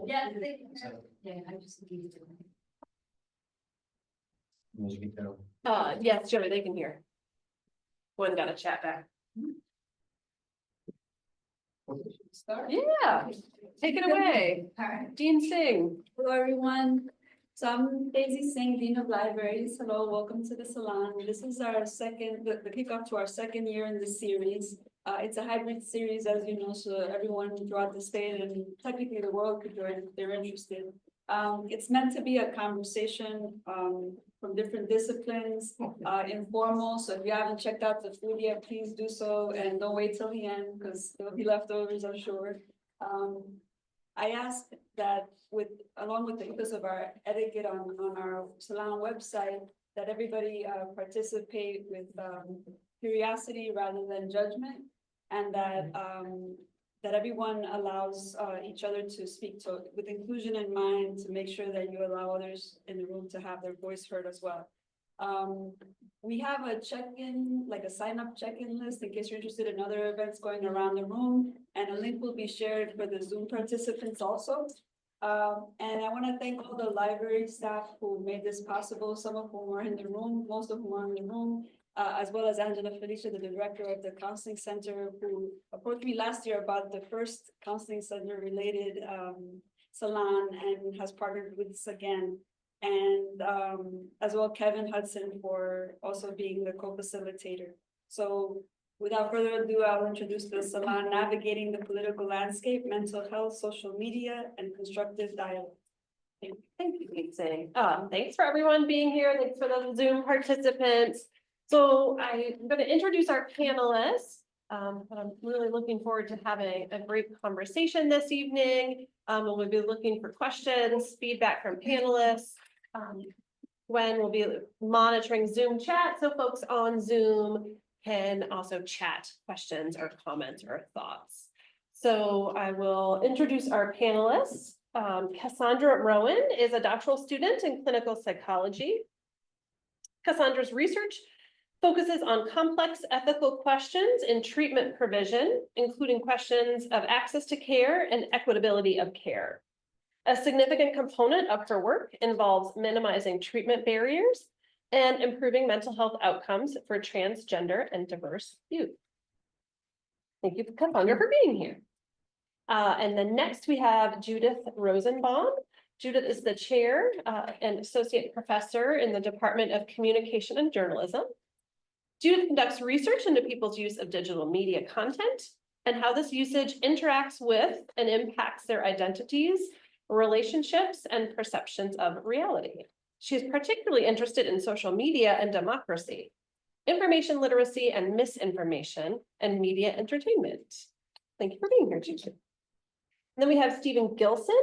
Yeah, I just need to. Yes, Joey, they can hear. One got a chat back. Yeah, take it away. All right. Dean Singh. Hello, everyone. So I'm Daisy Singh, Dean of Libraries. Hello, welcome to the salon. This is our the kickoff to our second year in this series. It's a hybrid series, as you know, so everyone throughout the state and technically the world could join if they're interested. It's meant to be a conversation from different disciplines, informal. So if you haven't checked out the food yet, please do so, and don't wait till the end because there'll be leftovers, I'm sure. I ask that along with the ethos of our etiquette on our salon website, that everybody participate with curiosity rather than judgment, and that everyone allows each other to speak with inclusion in mind, to make sure that you allow others in the room to have their voice heard as well. We have a check-in, like a sign-up check-in list in case you're interested in other events going around the room, and a link will be shared for the Zoom participants also. And I want to thank all the library staff who made this possible, some of whom are in the room, most of whom are in the room, as well as Angela Felicia, the director of the Counseling Center, who approached me last year about the first Counseling Center related salon and has partnered with us again. And as well, Kevin Hudson for also being the co-facilitator. So without further ado, I'll introduce the salon, Navigating the Political Landscape, Mental Health, Social Media, and Constructive Dialogue. Thank you, Lisa. Thanks for everyone being here. Thanks for the Zoom participants. So I'm going to introduce our panelists, but I'm really looking forward to having a great conversation this evening. We'll be looking for questions, feedback from panelists. Gwen will be monitoring Zoom chat, so folks on Zoom can also chat questions or comments or thoughts. So I will introduce our panelists. Cassandra Rowan is a doctoral student in clinical psychology. Cassandra's research focuses on complex ethical questions in treatment provision, including questions of access to care and equitability of care. A significant component of her work involves minimizing treatment barriers and improving mental health outcomes for transgender and diverse youth. Thank you, Cassandra, for being here. And then next we have Judith Rosenbaum. Judith is the chair and associate professor in the Department of Communication and Journalism. Judith conducts research into people's use of digital media content and how this usage interacts with and impacts their identities, relationships, and perceptions of reality. She's particularly interested in social media and democracy, information literacy and misinformation, and media entertainment. Thank you for being here, Judith. And then we have Stephen Gilson.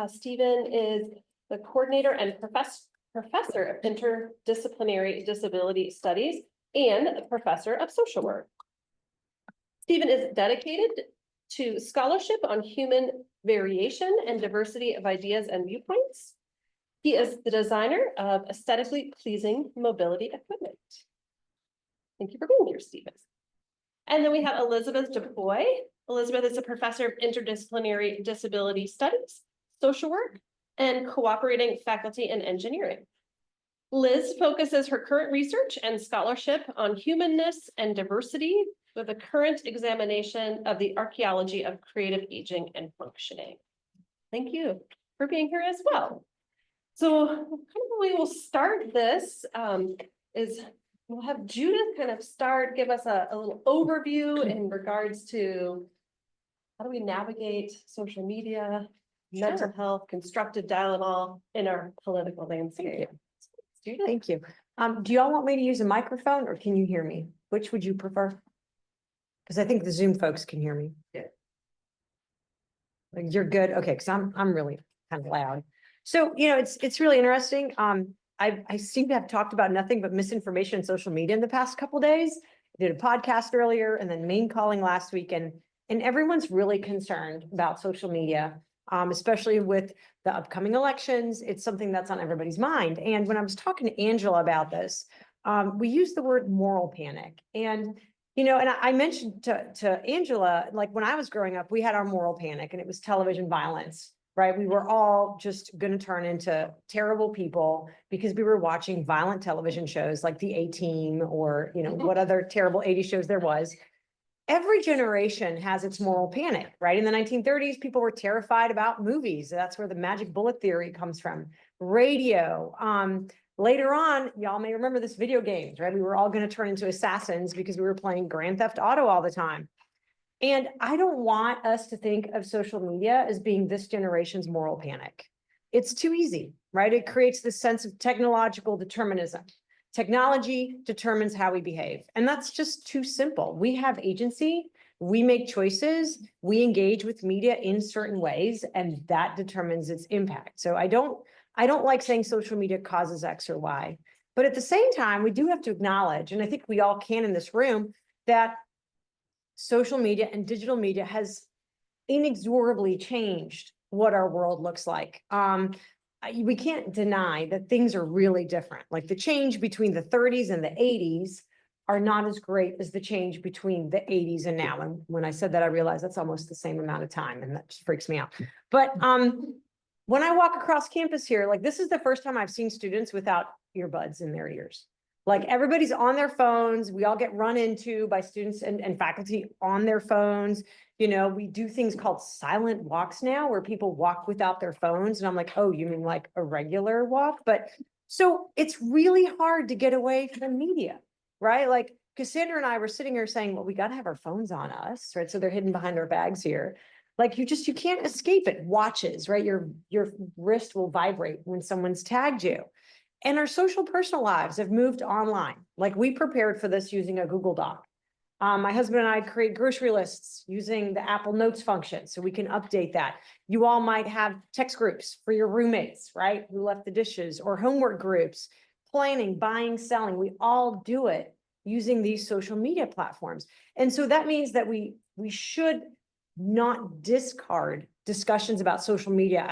Stephen is the coordinator and professor of interdisciplinary disability studies and a professor of social work. Stephen is dedicated to scholarship on human variation and diversity of ideas and viewpoints. He is the designer of aesthetically pleasing mobility equipment. Thank you for being here, Stephen. And then we have Elizabeth DuPoy. Elizabeth is a professor of interdisciplinary disability studies, social work, and cooperating faculty in engineering. Liz focuses her current research and scholarship on humanness and diversity with a current examination of the archaeology of creative aging and functioning. Thank you for being here as well. So kind of the way we'll start this is we'll have Judith kind of give us a little overview in regards to how do we navigate social media, mental health, constructive dialogue in our political landscape. Thank you. Do y'all want me to use a microphone or can you hear me? Which would you prefer? Because I think the Zoom folks can hear me. Yeah. Like you're good. Okay, because I'm really kind of loud. So, you know, it's really interesting. I seem to have talked about nothing but misinformation and social media in the past couple of days. I did a podcast earlier and then main calling last week, and everyone's really concerned about social media, especially with the upcoming elections. It's something that's on everybody's mind. And when I was talking to Angela about this, we used the word moral panic. And you know, and I mentioned to Angela, like when I was growing up, we had our moral panic and it was television violence. right? We were all just going to turn into terrible people because we were watching violent television shows like The A-Team or, you know, what other terrible 80s shows there was. Every generation has its moral panic, right? In the 1930s, people were terrified about movies. That's where the magic bullet theory comes from. Radio. Later on, y'all may remember this, video games, right? We were all going to turn into assassins because we were playing Grand Theft Auto all the time. And I don't want us to think of social media as being this generation's moral panic. It's too easy, right? It creates this sense of technological determinism. Technology determines how we behave. And that's just too simple. We have agency, we make choices, we engage with media in certain ways, and that determines its impact. So I don't like saying social media causes X or Y, but at the same time, we do have to acknowledge, and I think we all can in this room, that social media and digital media has inexorably changed what our world looks like. We can't deny that things are really different. Like the change between the 30s and the 80s are not as great as the change between the 80s and now. And when I said that, I realized that's almost the same amount of time, and that just freaks me out. But when I walk across campus here, like this is the first time I've seen students without earbuds in their ears. Like everybody's on their phones. We all get run into by students and faculty on their phones. You know, we do things called silent walks now where people walk without their phones. And I'm like, oh, you mean like a regular walk? But so it's really hard to get away from media, right? Like Cassandra and I were sitting here saying, well, we got to have our phones on us, right? So they're hidden behind our bags here. Like you can't escape it. Watches, right? Your wrist will vibrate when someone's tagged you. And our social personal lives have moved online. Like we prepared for this using a Google Doc. My husband and I create grocery lists using the Apple Notes function, so we can update that. You all might have text groups for your roommates, right? Who left the dishes, or homework groups, planning, buying, selling. We all do it using these social media platforms. And so that means that we should not discard discussions about social media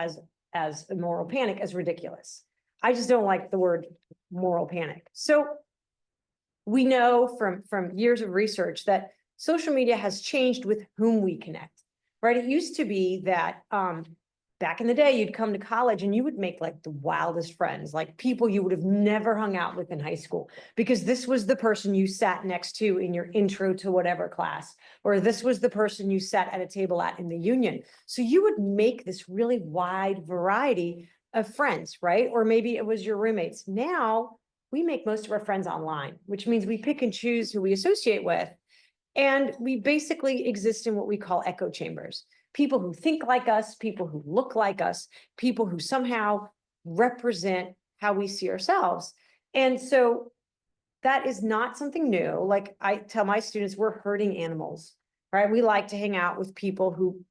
as a moral panic as ridiculous. I just don't like the word moral panic. So we know from years of research that social media has changed with whom we connect, right? It used to be that back in the day, you'd come to college and you would make like the wildest friends, like people you would have never hung out with in high school, because this was the person you sat next to in your intro to whatever class, or this was the person you sat at a table at in the union. So you would make this really wide variety of friends, right? Or maybe it was your roommates. Now we make most of our friends online, which means we pick and choose who we associate with. And we basically exist in what we call echo chambers. People who think like us, people who look like us, people who somehow represent how we see ourselves. And so that is not something new. Like I tell my students, we're herding animals, right? We like to hang out with people who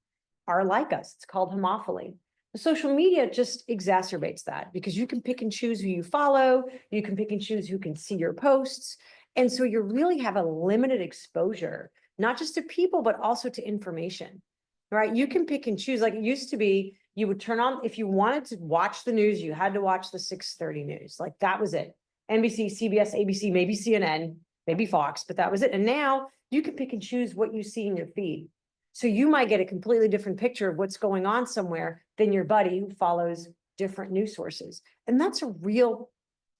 are like us. It's called homophily. Social media just exacerbates that because you can pick and choose who you follow. You can pick and choose who can see your posts. And so you really have a limited exposure, not just to people, but also to information, right? You can pick and choose. Like it used to be, you would turn on, if you wanted to watch the news, you had to watch the 6:30 news. Like that was it. NBC, CBS, ABC, maybe CNN, maybe Fox, but that was it. And now you can pick and choose what you see in your feed. So you might get a completely different picture of what's going on somewhere than your buddy who follows different news sources. And that's a real,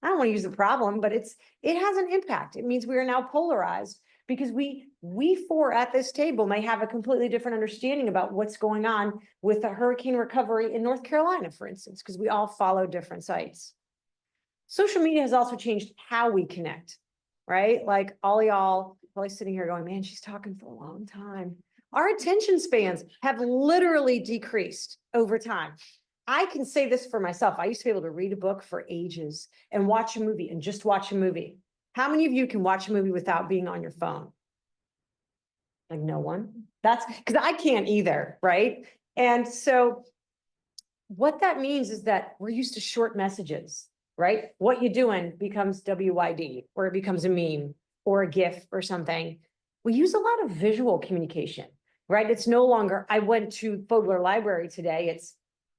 I don't want to use the problem, but it has an impact. It means we are now polarized because we four at this table may have a completely different understanding about what's going on with a hurricane recovery in North Carolina, for instance, because we all follow different sites. Social media has also changed how we connect, right? Like all y'all probably sitting here going, man, she's talking for a long time. Our attention spans have literally decreased over time. I can say this for myself. I used to be able to read a book for ages and watch a movie and just watch a movie. How many of you can watch a movie without being on your phone? Like no one. That's because I can't either, right? And so what that means is that we're used to short messages, right? What you doing becomes WYD, or it becomes a meme or a GIF or something. We use a lot of visual communication, right? It's no longer, I went to Fogler Library today. It's,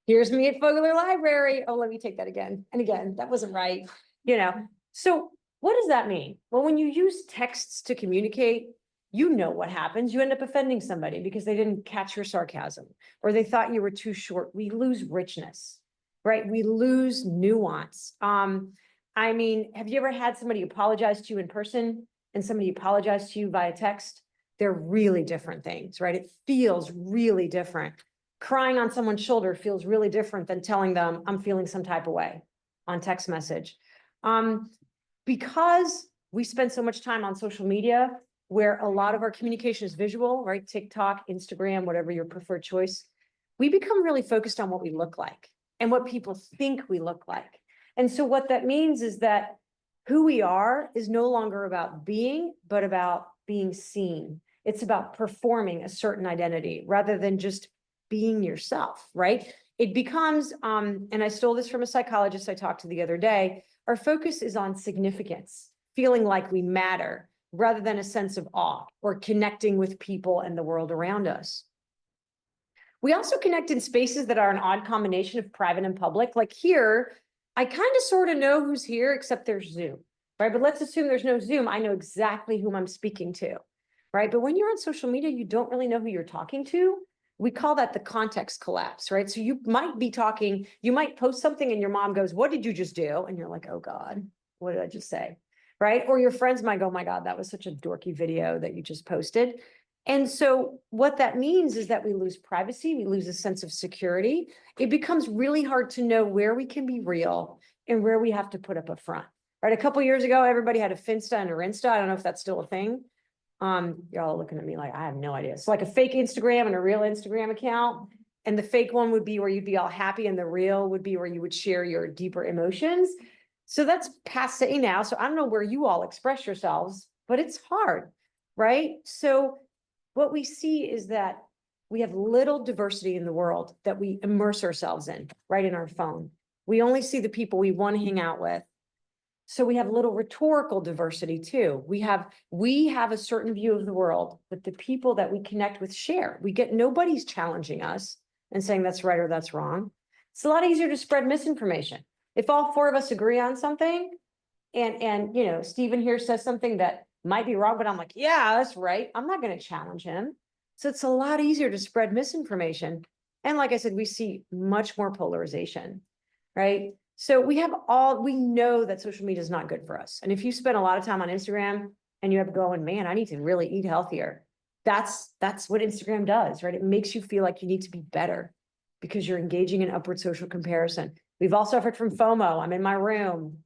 here's me at Fogler Library. Oh, let me take that again. And again, that wasn't right, you know? So what does that mean? Well, when you use texts to communicate, you know what happens. You end up offending somebody because they didn't catch your sarcasm or they thought you were too short. We lose richness, right? We lose nuance. I mean, have you ever had somebody apologize to you in person and somebody apologize to you via text? They're really different things, right? It feels really different. Crying on someone's shoulder feels really different than telling them I'm feeling some type of way on text message. Because we spend so much time on social media where a lot of our communication is visual, right? TikTok, Instagram, whatever your preferred choice, we become really focused on what we look like and what people think we look like. And so what that means is that who we are is no longer about being, but about being seen. It's about performing a certain identity rather than just being yourself, right? It becomes, and I stole this from a psychologist I talked to the other day, our focus is on significance, feeling like we matter, rather than a sense of awe or connecting with people and the world around us. We also connect in spaces that are an odd combination of private and public. Like here, I kind of sort of know who's here, except there's Zoom, right? But let's assume there's no Zoom. I know exactly whom I'm speaking to, right? But when you're on social media, you don't really know who you're talking to. We call that the context collapse, right? So you might be talking, you might post something and your mom goes, what did you just do? And you're like, oh God, what did I just say? Right? Or your friends might go, my God, that was such a dorky video that you just posted. And so what that means is that we lose privacy, we lose a sense of security. It becomes really hard to know where we can be real and where we have to put up a front. Right? A couple of years ago, everybody had a Finsta and a Rinsta. I don't know if that's still a thing. You're all looking at me like, I have no idea. It's like a fake Instagram and a real Instagram account. And the fake one would be where you'd be all happy and the real would be where you would share your deeper emotions. So that's passé now. So I don't know where you all express yourselves, but it's hard, right? So what we see is that we have little diversity in the world that we immerse ourselves in, right in our phone. We only see the people we want to hang out with. So we have little rhetorical diversity too. We have a certain view of the world, but the people that we connect with share. Nobody's challenging us and saying that's right or that's wrong. It's a lot easier to spread misinformation. If all four of us agree on something and you know, Stephen here says something that might be wrong, but I'm like, yeah, that's right. I'm not going to challenge him. So it's a lot easier to spread misinformation. And like I said, we see much more polarization, right? So we know that social media is not good for us. And if you spend a lot of time on Instagram and you have going, man, I need to really eat healthier. That's what Instagram does, right? It makes you feel like you need to be better because you're engaging in upward social comparison. We've all suffered from FOMO. I'm in my room.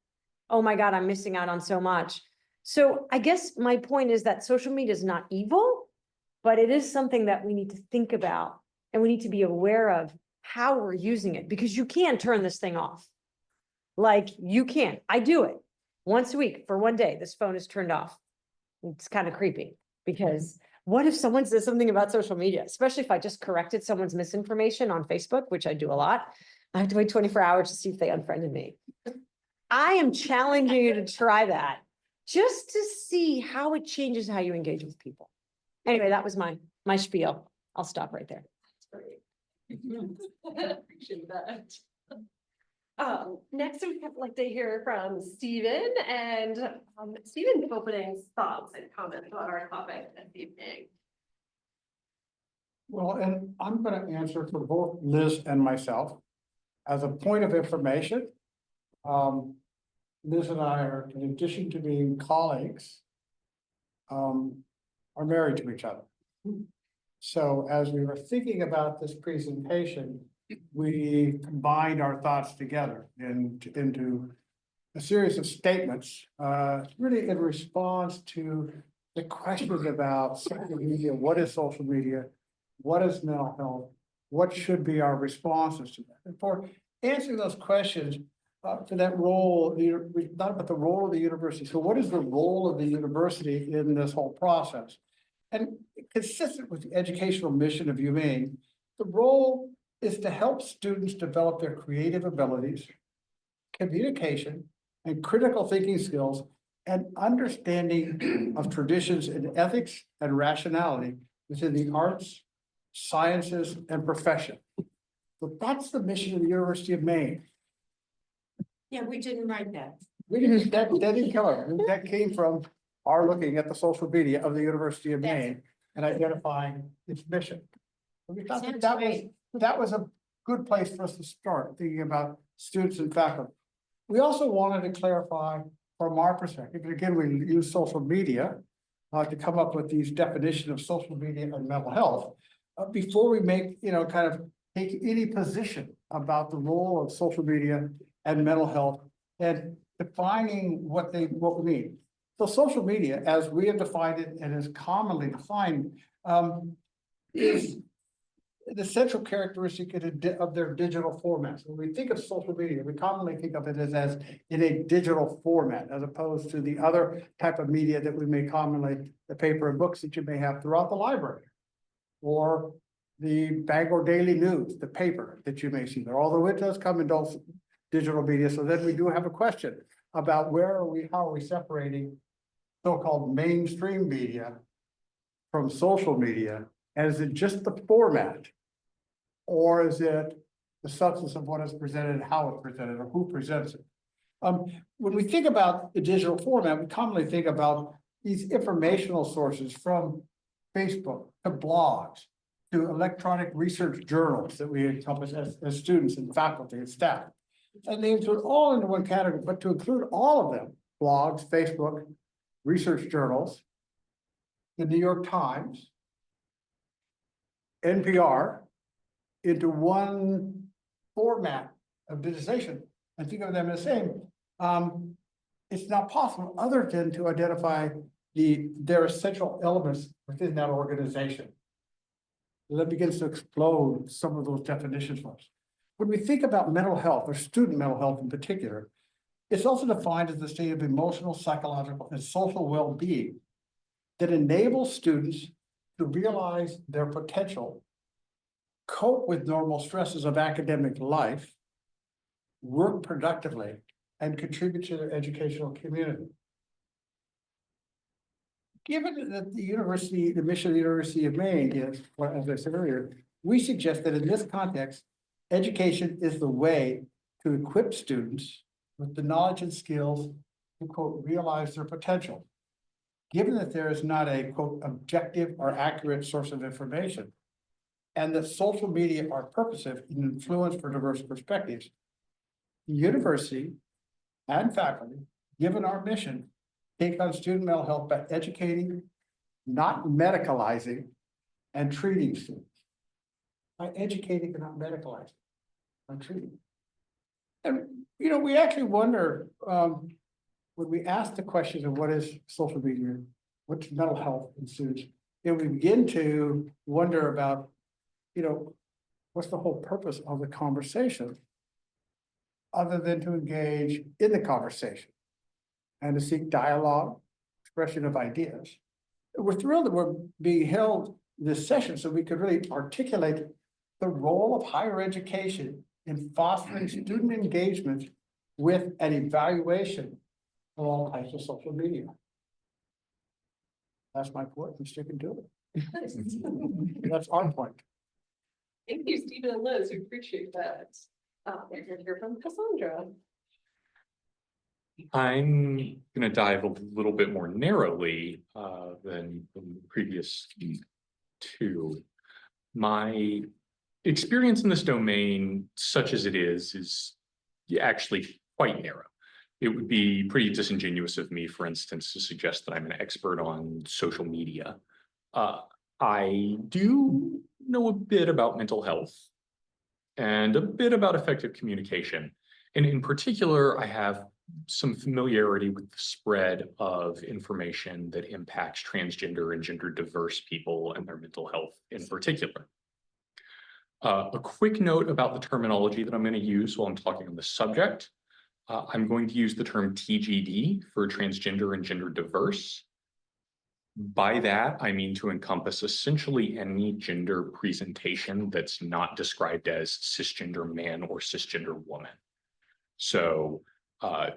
Oh my God, I'm missing out on so much. So I guess my point is that social media is not evil, but it is something that we need to think about and we need to be aware of how we're using it because you can't turn this thing off. Like you can't. I do it once a week for one day. This phone is turned off. It's kind of creepy because what if someone says something about social media, especially if I just corrected someone's misinformation on Facebook, which I do a lot. I have to wait 24 hours to see if they unfriended me. I am challenging you to try that just to see how it changes how you engage with people. Anyway, that was my spiel. I'll stop right there. Appreciate that. Next we'd like to hear from Stephen and Stephen's opening thoughts and comments on our topic this evening. Well, and I'm going to answer for both Liz and myself. As a point of information, Liz and I are, in addition to being colleagues, are married to each other. So as we were thinking about this presentation, we combined our thoughts together into a series of statements, really in response to the questions about social media. What is social media? What is mental health? What should be our responses to that? And for answering those questions, for that role, we thought about the role of the university. So what is the role of the university in this whole process? And consistent with the educational mission of UMaine, the role is to help students develop their creative abilities, communication, and critical thinking skills, and understanding of traditions in ethics and rationality within the arts, sciences, and profession. So that's the mission of the University of Maine. Yeah, we didn't write that. We didn't, that didn't come. That came from are looking at the social media of the University of Maine and identifying its mission. We thought Sounds that great. that was a good place for us to start, thinking about students and faculty. We also wanted to clarify from our perspective, and again, we use social media to come up with these definitions of social media and mental health. Before we make, kind of take any position about the role of social media and mental health and defining what we mean. So social media, as we have defined it and is commonly defined, is the central characteristic of their digital formats. When we think of social media, we commonly think of it as in a digital format, as opposed to the other type of media that we may commonly, the paper and books that you may have throughout the library, or the Bangor Daily News, the paper that you may see there, although it does come in digital media. So then we do have a question about how are we separating so-called mainstream media from social media? And is it just the format? Or is it the substance of what is presented, how it's presented, or who presents it? When we think about the digital format, we commonly think about these informational sources, from Facebook to blogs to electronic research journals that we encompass as students and faculty and staff. And they include all into one category, but to include all of them, blogs, Facebook, research journals, the New York Times, NPR, into one format of digitization and think of them as the same, it's not possible other than to identify their essential elements within that organization. That begins to explode some of those definitions for us. When we think about mental health, or student mental health in particular, it's also defined as the state of emotional, psychological, and social well-being that enables students to realize their potential, cope with normal stresses of academic life, work productively, and contribute to their educational community. Given that the mission of the University of Maine is, well, as I said earlier, we suggest that in this context, education is the way to equip students with the knowledge and skills to, quote, realize their potential. Given that there is not a, quote, objective or accurate source of information, and that social media are purposive in influence for diverse perspectives, the university and faculty, given our mission, take on student mental health by educating, not medicalizing, and treating students. By educating and not medicalizing, by treating. And, we actually wonder, when we ask the question of what is social media, what's mental health in students, and we begin to wonder about, what's the whole purpose of the conversation, other than to engage in the conversation and to seek dialogue, expression of ideas. We're thrilled that we're being held this session so we could really articulate the role of higher education in fostering student engagement with an evaluation of all types of social media. That's my point. I'm sticking to it. That's our point. Thank you, Stephen and Liz. We appreciate that. We're going to hear from Cassandra. I'm going to dive a little bit more narrowly than the previous two. My experience in this domain, such as it is actually quite narrow. It would be pretty disingenuous of me, for instance, to suggest that I'm an expert on social media. I do know a bit about mental health and a bit about effective communication. And in particular, I have some familiarity with the spread of information that impacts transgender and gender diverse people and their mental health in particular. A quick note about the terminology that I'm going to use while I'm talking on the subject. I'm going to use the term TGD for transgender and gender diverse. By that, I mean to encompass essentially any gender presentation that's not described as cisgender man or cisgender woman. So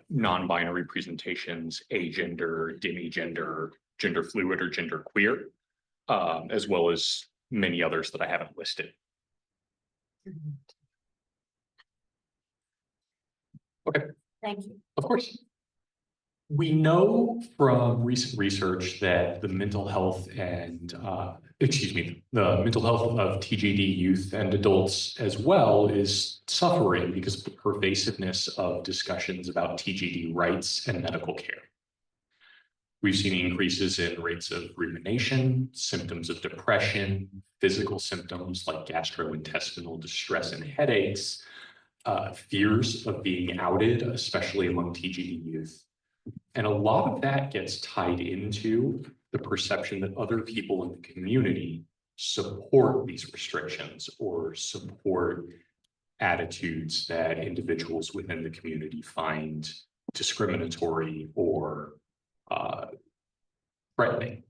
non-binary presentations, agender, demigender, gender fluid, or gender queer, as well as many others that I haven't listed. Okay. Thank you. Of course. We know from recent research that the mental health and, the mental health of TGD youth and adults as well is suffering because of the pervasiveness of discussions about TGD rights and medical care. We've seen increases in rates of rumination, symptoms of depression, physical symptoms like gastrointestinal distress and headaches, fears of being outed, especially among TGD youth. And a lot of that gets tied into the perception that other people in the community support these restrictions or support attitudes that individuals within the community find discriminatory or threatening.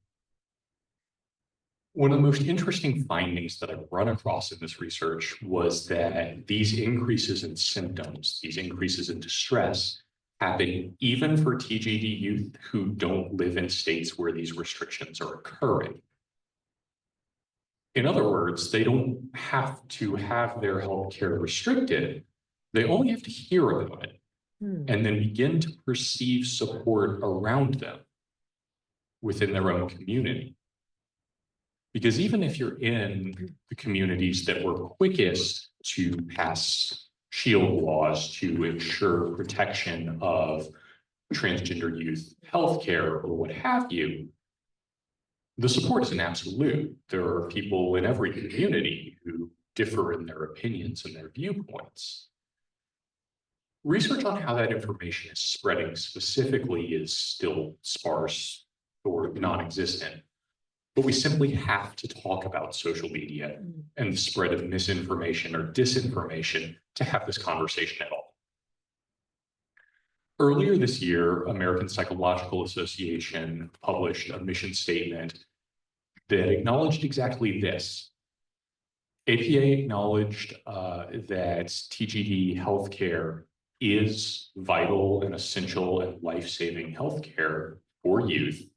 One of the most interesting findings that I've run across in this research was that these increases in symptoms, these increases in distress, happen even for TGD youth who don't live in states where these restrictions are occurring. In other words, they don't have to have their healthcare restricted. They only have to hear about it and then begin to perceive support around them within their own community. Because even if you're in the communities that were quickest to pass shield laws to ensure protection of transgender youth healthcare or what have you, the support is an absolute. There are people in every community who differ in their opinions and their viewpoints. Research on how that information is spreading specifically is still sparse or non-existent. But we simply have to talk about social media and the spread of misinformation or disinformation to have this conversation at all. Earlier this year, American Psychological Association published a mission statement that acknowledged exactly this. APA acknowledged that TGD healthcare is vital and essential and life-saving healthcare for youth,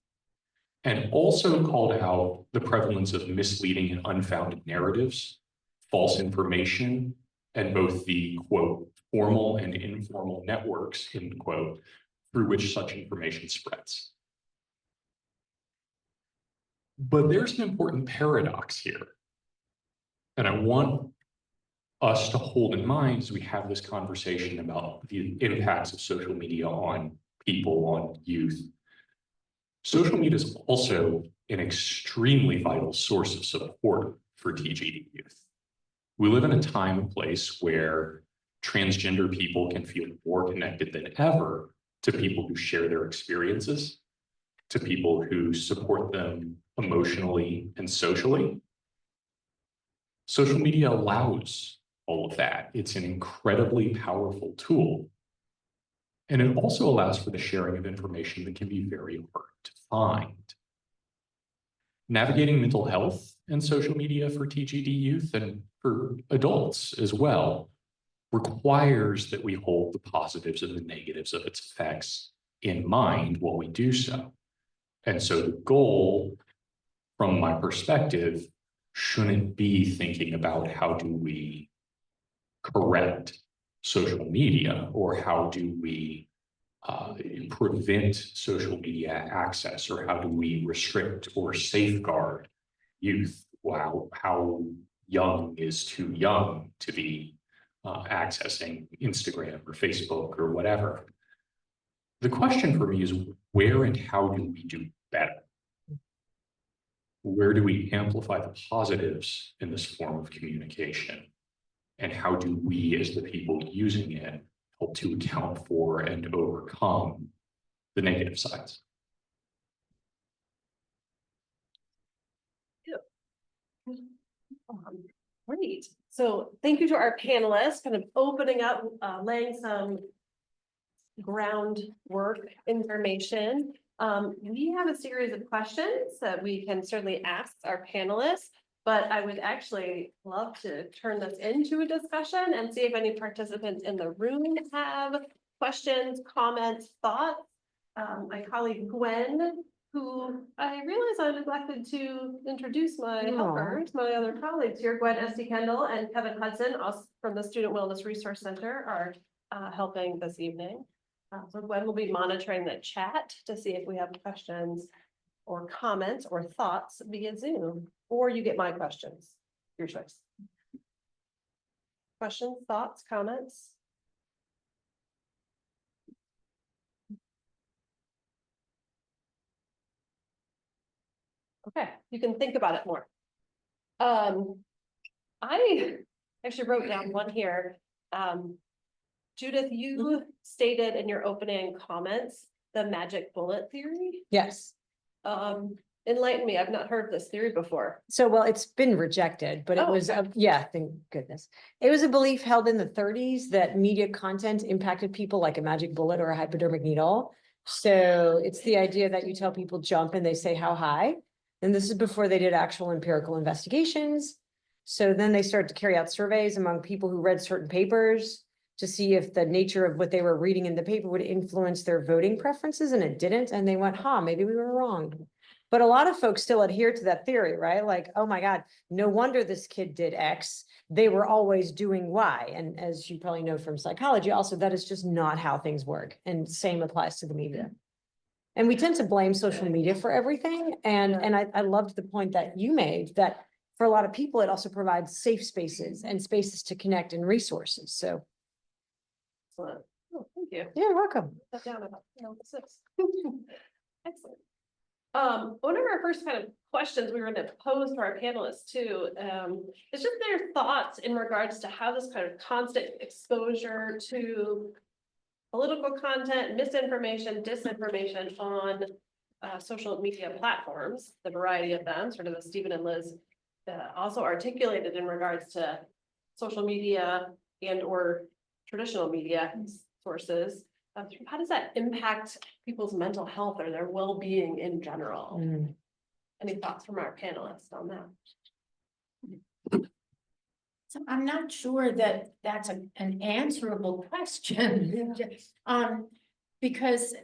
and also called out the prevalence of misleading and unfounded narratives, false information, and both the, quote, formal and informal networks, end quote, through which such information spreads. But there's an important paradox here. And I want us to hold in mind as we have this conversation about the impacts of social media on people, on youth. Social media is also an extremely vital source of support for TGD youth. We live in a time and place where transgender people can feel more connected than ever to people who share their experiences, to people who support them emotionally and socially. Social media allows all of that. It's an incredibly powerful tool. And it also allows for the sharing of information that can be very hard to find. Navigating mental health and social media for TGD youth and for adults as well requires that we hold the positives and the negatives of its effects in mind while we do so. And so the goal, from my perspective, shouldn't be thinking about how do we correct social media or how do we prevent social media access or how do we restrict or safeguard youth. Wow, how young is too young to be accessing Instagram or Facebook or whatever. The question for me is where and how do we do better? Where do we amplify the positives in this form of communication? And how do we, as the people using it, help to account for and overcome the negative sides? Great. So thank you to our panelists, kind of opening up, laying some groundwork information. We have a series of questions that we can certainly ask our panelists, but I would actually love to turn this into a discussion and see if any participants in the room have questions, comments, thoughts. My colleague Gwen, who I realize I neglected to introduce my helpers, my other colleagues here, Gwen S.T. Kendall and Kevin Hudson, us from the Student Wellness Resource Center, are helping this evening. So Gwen will be monitoring the chat to see if we have questions or comments or thoughts via Zoom, or you get my questions, your choice. Questions, thoughts, comments? Okay, you can think about it more. I actually wrote down one here. Judith, you stated in your opening comments, the magic bullet theory. Yes. Enlighten me, I've not heard this theory before. So, well, it's been rejected, but it Oh, was, okay. yeah, thank goodness. It was a belief held in the 30s that media content impacted people like a magic bullet or a hypodermic needle. So it's the idea that you tell people jump and they say how high. And this is before they did actual empirical investigations. So then they started to carry out surveys among people who read certain papers to see if the nature of what they were reading in the paper would influence their voting preferences, and it didn't. And they went, maybe we were wrong. But a lot of folks still adhere to that theory, right? Like, oh my God, no wonder this kid did X. They were always doing Y. And as you probably know from psychology, also, that is just not how things work. And same applies to the media. And we tend to blame social media for everything. And I loved the point that you made that for a lot of people, it also provides safe spaces and spaces to connect and resources. So. Excellent. Oh, thank you. You're welcome. Put that down about, 6. Excellent. One of our first kind of questions we were going to pose to our panelists too, is just their thoughts in regards to how this kind of constant exposure to political content, misinformation, disinformation on social media platforms, the variety of them, sort of as Stephen and Liz also articulated in regards to social media and or traditional media sources. How does that impact people's mental health or their well-being in general? Any thoughts from our panelists on that? So I'm not sure that that's an answerable question. Because,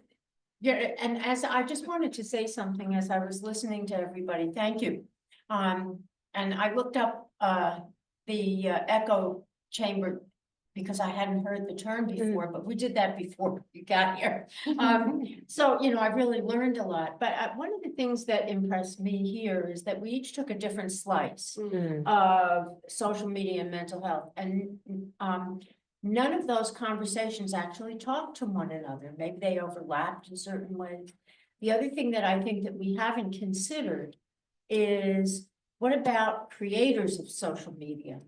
yeah, and as I just wanted to say something as I was listening to everybody, thank you. And I looked up the echo chamber because I hadn't heard the term before, but we did that before we got here. So, I really learned a lot, but one of the things that impressed me here is that we each took a different slice of social media and mental health. And none of those conversations actually talked to one another. Maybe they overlapped in certain ways. The other thing that I think that we haven't considered is what about creators of social media?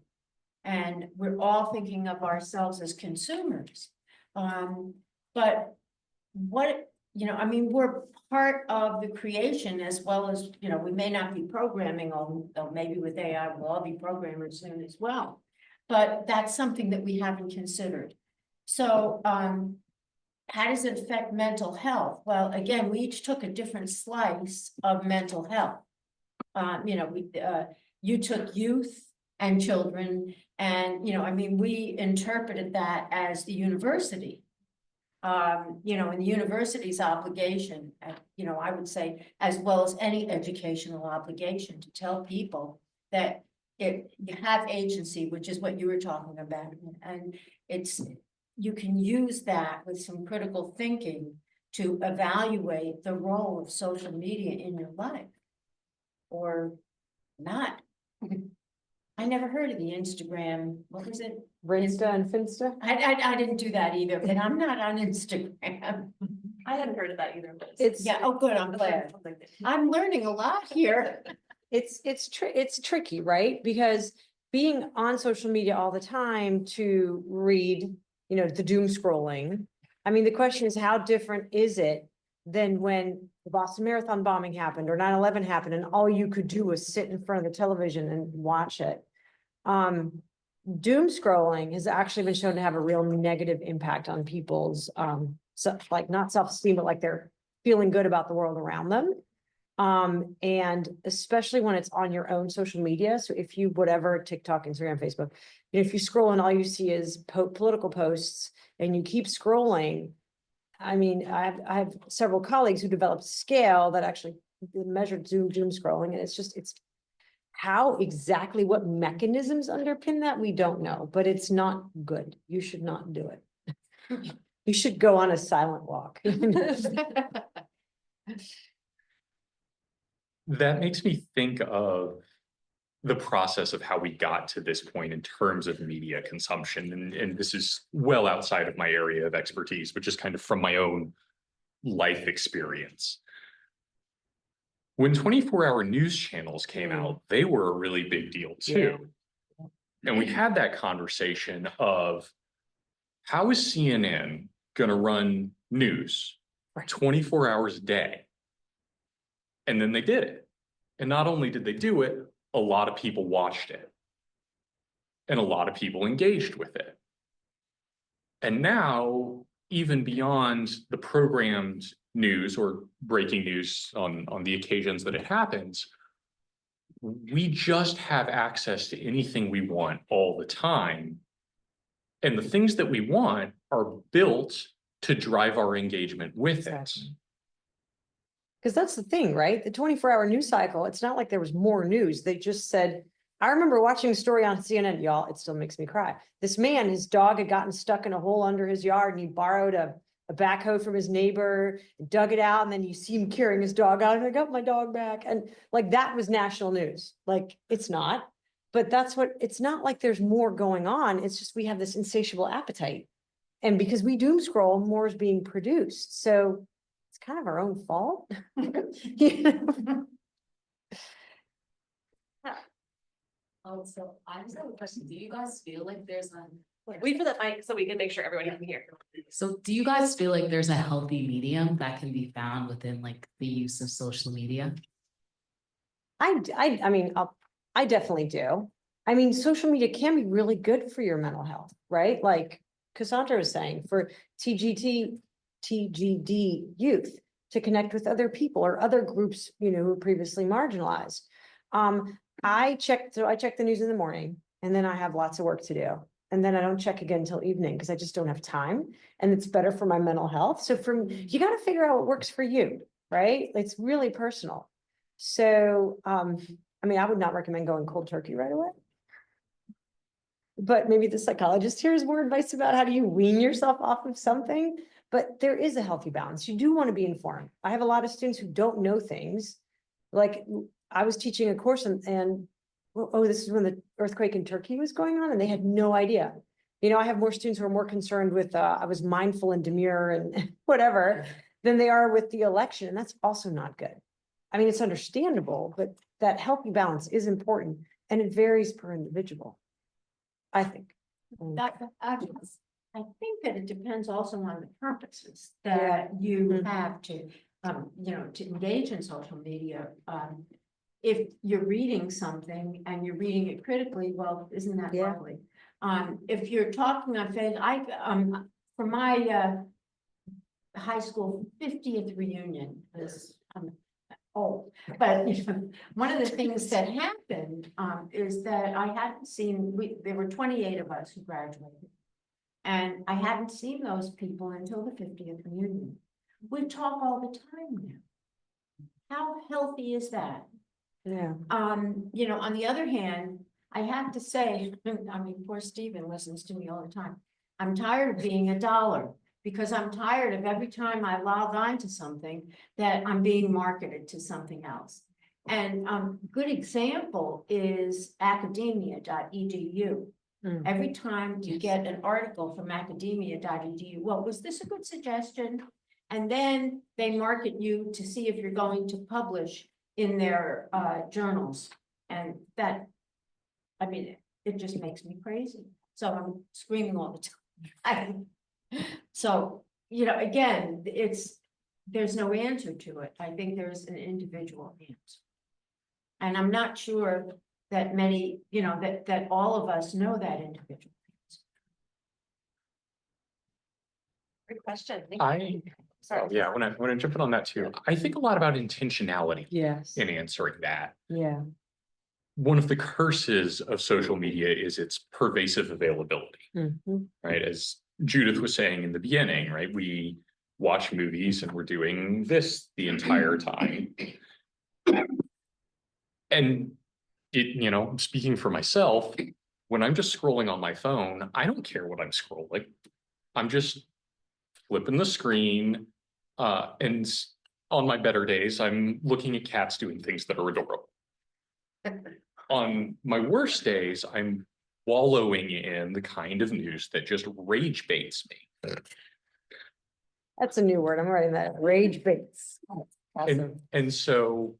And we're all thinking of ourselves as consumers. But what, we're part of the creation as well as, we may not be programming, although maybe with AI, we'll all be programmers soon as well. But that's something that we haven't considered. So, how does it affect mental health? Well, again, we each took a different slice of mental health. You took youth and children, and, we interpreted that as the university. And the university's obligation, I would say, as well as any educational obligation, to tell people that you have agency, which is what you were talking about. And you can use that with some critical thinking to evaluate the role of social media in your life. Or not. I never heard of the Instagram, what was it? Rinsta and Finsta? I didn't do that either, but I'm not on Instagram. I hadn't heard of that either. It's, Yeah, oh, good, I'm glad. I'm learning a lot here. it's tricky, right? Because being on social media all the time to read, the doom scrolling. I mean, the question is, how different is it than when the Boston Marathon bombing happened or 9/11 happened and all you could do was sit in front of the television and watch it? Doom scrolling has actually been shown to have a real negative impact on people's, like not self-esteem, but like they're feeling good about the world around them. And especially when it's on your own social media. So if you, whatever, TikTok, Instagram, Facebook, if you scroll and all you see is political posts and you keep scrolling, I mean, I have several colleagues who developed scale that actually measured doom scrolling, and it's how exactly what mechanisms underpin that, we don't know, but it's not good. You should not do it. You should go on a silent walk. That makes me think of the process of how we got to this point in terms of media consumption. And this is well outside of my area of expertise, but just kind of from my own life experience. When 24-hour news channels came out, they were a really big deal too. And we had that conversation of how is CNN going to run news 24 hours a day? And then they did it. And not only did they do it, a lot of people watched it. And a lot of people engaged with it. And now, even beyond the programmed news or breaking news on the occasions that it happens, we just have access to anything we want all the time. And the things that we want are built to drive our engagement with it. Because that's the thing, right? The 24-hour news cycle, it's not like there was more news. They just said, I remember watching a story on CNN, y'all, it still makes me cry. This man, his dog had gotten stuck in a hole under his yard and he borrowed a backhoe from his neighbor, dug it out, and then you see him carrying his dog out, and I got my dog back. And like, that was national news. Like, it's not, but that's what, it's not like there's more going on. It's just, we have this insatiable appetite. And because we doom scroll, more is being produced. So it's kind of our own fault. You know? Oh, so I just have a question. Do you guys feel like there's a, Wait for the mic so we can make sure everyone can hear. so do you guys feel like there's a healthy medium that can be found within like the use of social media? I mean, I definitely do. I mean, social media can be really good for your mental health, right? Like Cassandra was saying, for TGD youth to connect with other people or other groups, you know, who were previously marginalized. I check the news in the morning and then I have lots of work to do. And then I don't check again until evening because I just don't have time, and it's better for my mental health. So you got to figure out what works for you, right? It's really personal. So, I mean, I would not recommend going cold turkey right away. But maybe the psychologist here has more advice about how do you wean yourself off of something, but there is a healthy balance. You do want to be informed. I have a lot of students who don't know things. Like I was teaching a course and this is when the earthquake in Turkey was going on and they had no idea. You know, I have more students who are more concerned with, I was mindful and demure and whatever than they are with the election. And that's also not good. I mean, it's understandable, but that healthy balance is important and it varies per individual, I think. I think that it depends also on the purposes that you have to, you know, to engage in social media. If you're reading something and you're reading it critically, well, isn't that Yeah. lovely? If you're talking on Facebook, for my high school 50th reunion, this old, but one of the things that happened is that I hadn't seen, there were 28 of us who graduated. And I hadn't seen those people until the 50th reunion. We talk all the time now. How healthy is that? Yeah. You know, on the other hand, I have to say, I mean, poor Stephen listens to me all the time. I'm tired of being $1 because I'm tired of every time I log on to something that I'm being marketed to something else. And good example is academia.edu. Every time you get an article from academia.edu, well, was this a good suggestion? And then they market you to see if you're going to publish in their journals. And that, I mean, it just makes me crazy. So I'm screaming all the time. So, you know, again, there's no answer to it. I think there's an individual answer. And I'm not sure that many, you know, that all of us know that individual. Great question. Sorry. Yeah, when I jump in on that too, I think a lot about intentionality Yes. in answering that. Yeah. One of the curses of social media is its pervasive availability, right? As Judith was saying in the beginning, right? We watch movies and we're doing this the entire time. And it, you know, speaking for myself, when I'm just scrolling on my phone, I don't care what I'm scrolling. I'm just flipping the screen. On my better days, I'm looking at cats doing things that are adorable. On my worst days, I'm wallowing in the kind of news that just rage baits me. That's a new word. I'm writing that. Rage baits. Awesome. And so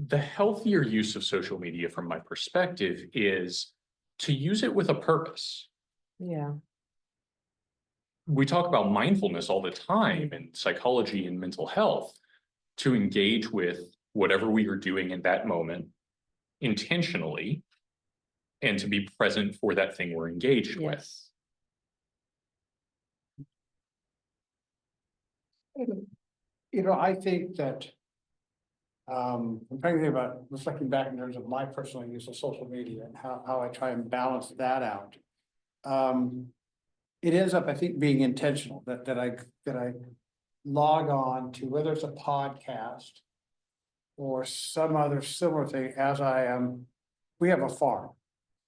the healthier use of social media from my perspective is to use it with a purpose. Yeah. We talk about mindfulness all the time in psychology and mental health, to engage with whatever we are doing in that moment intentionally and to be present for that thing we're engaged with. Yes. You know, I think that. I'm trying to think about reflecting back in terms of my personal use of social media and how I try and balance that out. It ends up, I think, being intentional that I log on to, whether it's a podcast or some other similar thing, as I am, we have a farm.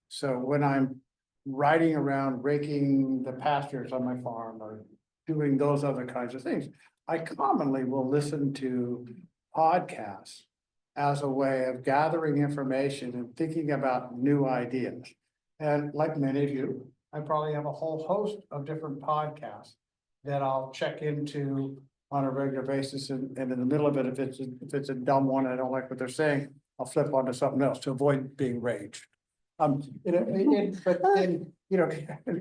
So when I'm riding around raking the pastures on my farm or doing those other kinds of things, I commonly will listen to podcasts as a way of gathering information and thinking about new ideas. And like many of you, I probably have a whole host of different podcasts that I'll check into on a regular basis, and in the middle of it, if it's a dumb one, I don't like what they're saying, I'll flip onto something else to avoid being raged. But then, you know,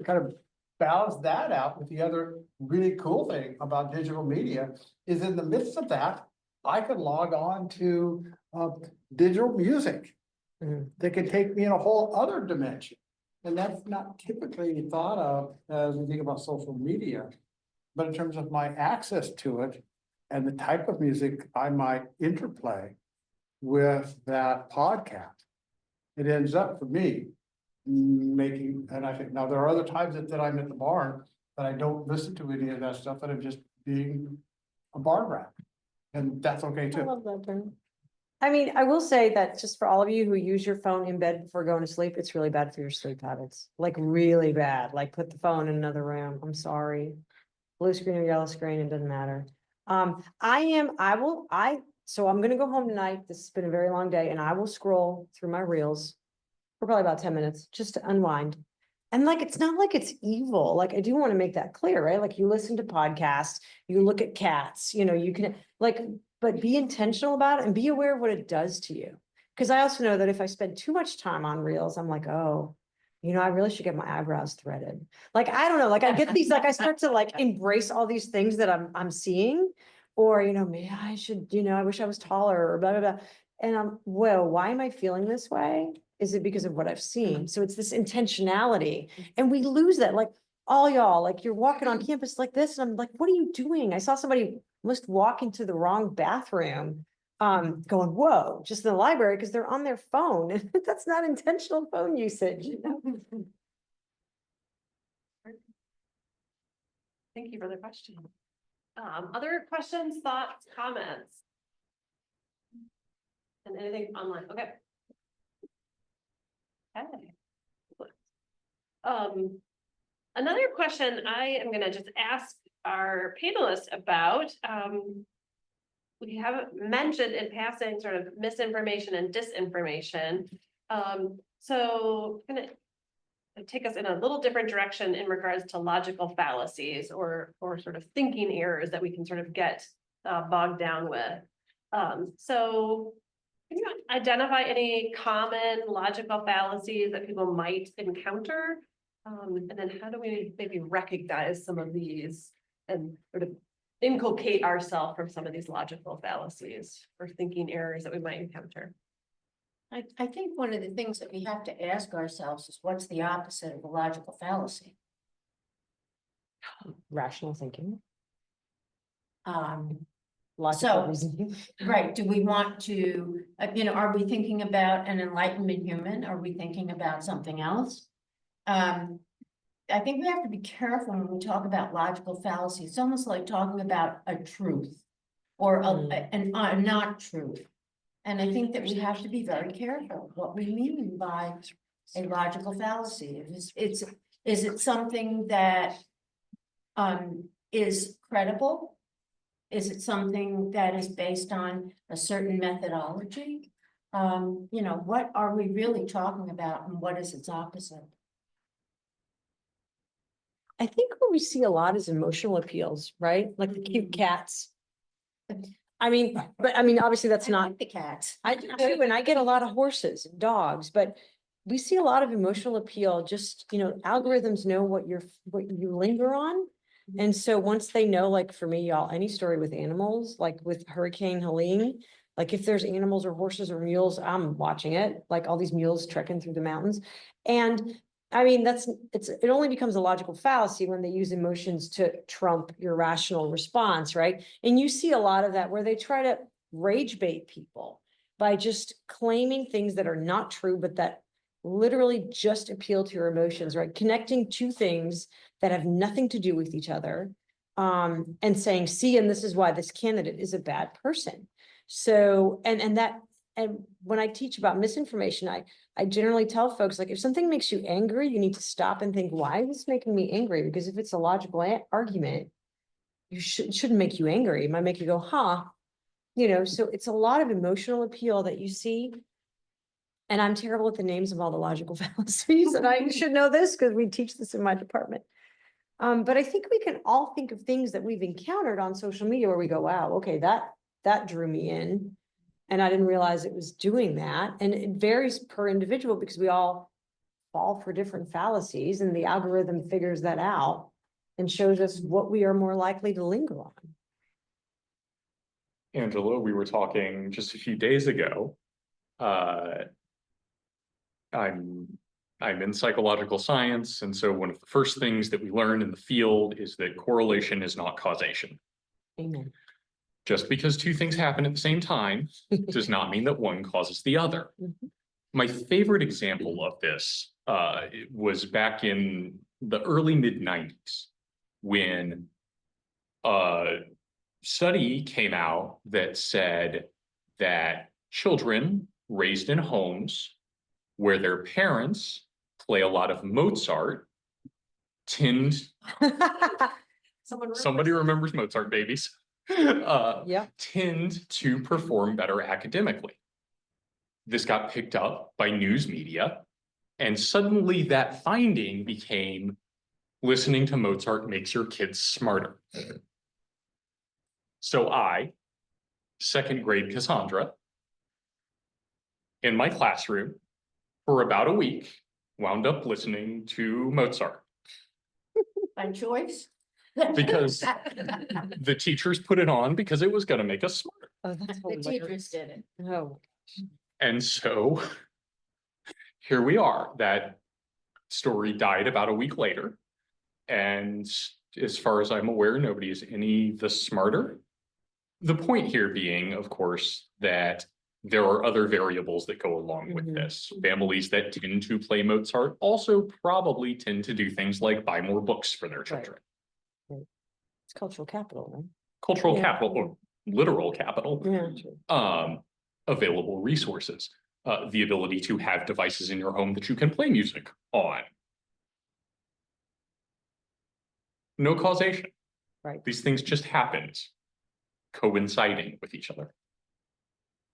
kind of balance that out with the other really cool thing about digital media is in the midst of that, I could log on to digital music that can take me in a whole other dimension. And that's not typically thought of as we think about social media, but in terms of my access to it and the type of music I might interplay with that podcast, it ends up for me making, and I think now there are other times that I'm at the barn that I don't listen to any of that stuff, that I'm just being a barn rat. And that's okay I too. love that term. I mean, I will say that just for all of you who use your phone in bed before going to sleep, it's really bad for your sleep habits. Like really bad. Like put the phone in another room. I'm sorry. Blue screen or yellow screen, it doesn't matter. So I'm gonna go home tonight. This has been a very long day, and I will scroll through my reels for probably about 10 minutes just to unwind. And like, it's not like it's evil. Like, I do want to make that clear, right? Like you listen to podcasts, you look at cats, you know, you can like, but be intentional about it and be aware of what it does to you. Because I also know that if I spend too much time on reels, I'm like, oh, you know, I really should get my eyebrows threaded. Like, I don't know, like I get these, like I start to like embrace all these things that I'm seeing, or, you know, maybe I should, you know, I wish I was taller or blah, blah, blah. And I'm, well, why am I feeling this way? Is it because of what I've seen? So it's this intentionality, and we lose that. Like all y'all, like you're walking on campus like this, and I'm like, what are you doing? I saw somebody must walk into the wrong bathroom, going, whoa, just in the library, because they're on their phone. And that's not intentional phone usage, you know? Thank you for the question. Other questions, thoughts, comments? And anything online? Okay. Okay. Another question I am gonna just ask our panelists about, we have mentioned in passing sort of misinformation and disinformation. So gonna take us in a little different direction in regards to logical fallacies or sort of thinking errors that we can sort of get bogged down with. So can you identify any common logical fallacies that people might encounter? And then how do we maybe recognize some of these and sort of inculcate ourselves from some of these logical fallacies or thinking errors that we might encounter? I think one of the things that we have to ask ourselves is what's the opposite of a logical fallacy? Rational thinking, So- logical reasoning. Right, do we want to, are we thinking about an enlightenment human? Are we thinking about something else? I think we have to be careful when we talk about logical fallacy. It's almost like talking about a truth or a not truth. And I think that we have to be very careful what we mean by a logical fallacy. Is it something that is credible? Is it something that is based on a certain methodology? You know, what are we really talking about and what is its opposite? I think what we see a lot is emotional appeals, right? Like the cute cats. I mean, but I mean, obviously that's I not, like the cats. I do too, and I get a lot of horses and dogs, but we see a lot of emotional appeal, just, you know, algorithms know what you linger on. And so once they know, like for me, y'all, any story with animals, like with Hurricane Helene, like if there's animals or horses or mules, I'm watching it, like all these mules trekking through the mountains. And I mean, it only becomes a logical fallacy when they use emotions to trump your rational response, right? And you see a lot of that where they try to rage bait people by just claiming things that are not true, but that literally just appeal to your emotions, right? Connecting two things that have nothing to do with each other, and saying, see, and this is why this candidate is a bad person. So, and when I teach about misinformation, I generally tell folks, like, if something makes you angry, you need to stop and think, why is this making me angry? Because if it's a logical argument, it shouldn't make you angry. It might make you go, huh? You know, so it's a lot of emotional appeal that you see. And I'm terrible with the names of all the logical fallacies, and I should know this because we teach this in my department. But I think we can all think of things that we've encountered on social media where we go, wow, okay, that drew me in. And I didn't realize it was doing that. And it varies per individual because we all fall for different fallacies, and the algorithm figures that out and shows us what we are more likely to linger on. Angela, we were talking just a few days ago. I'm in psychological science, and so one of the first things that we learn in the field is that correlation is not causation. Amen. Just because two things happen at the same time does not mean that one causes the other. Mhm. My favorite example of this was back in the early mid-90s when a study came out that said that children raised in homes where their parents play a lot of Mozart tend, somebody remembers Mozart, babies, Yeah. tend to perform better academically. This got picked up by news media, and suddenly that finding became listening to Mozart makes your kids smarter. So I, second grade Cassandra, in my classroom for about a week, wound up listening to Mozart. By choice? Because the teachers put it on because it was going to make us smarter. Oh, that's The teachers hilarious. did it. Oh, And so here we are. That story died about a week later. And as far as I'm aware, nobody is any the smarter. The point here being, of course, that there are other variables that go along with this. Families that tend to play Mozart also probably tend to do things like buy more books for their children. it's cultural capital, right? Cultural Yeah. capital, or literal capital. Yeah. True. Available resources, the ability to have devices in your home that you can play music on. No causation. Right. These things just happened, coinciding with each other.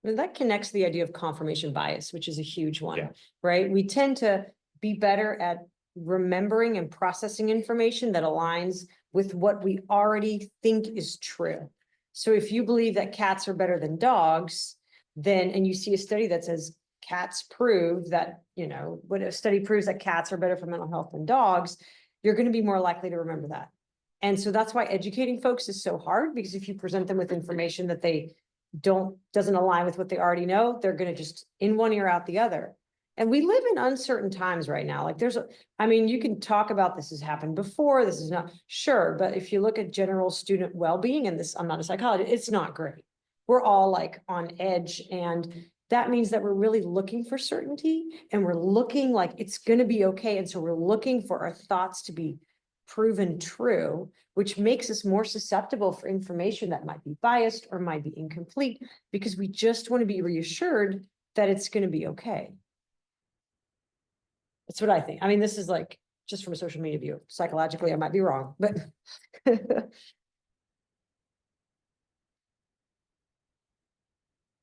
And that connects to the idea of confirmation bias, which is a huge one, Yeah. right? We tend to be better at remembering and processing information that aligns with what we already think is true. So if you believe that cats are better than dogs, then, and you see a study that says cats prove that, you know, when a study proves that cats are better for mental health than dogs, you're going to be more likely to remember that. And so that's why educating folks is so hard, because if you present them with information that they doesn't align with what they already know, they're going to just in one ear out the other. And we live in uncertain times right now. Like I mean, you can talk about this has happened before, this is not sure, but if you look at general student well-being, and this, I'm not a psychologist, it's not great. We're all like on edge, and that means that we're really looking for certainty, and we're looking like it's going to be okay. And so we're looking for our thoughts to be proven true, which makes us more susceptible for information that might be biased or might be incomplete, because we just want to be reassured that it's going to be okay. That's what I think. I mean, this is like just from a social media view. Psychologically, I might be wrong, but.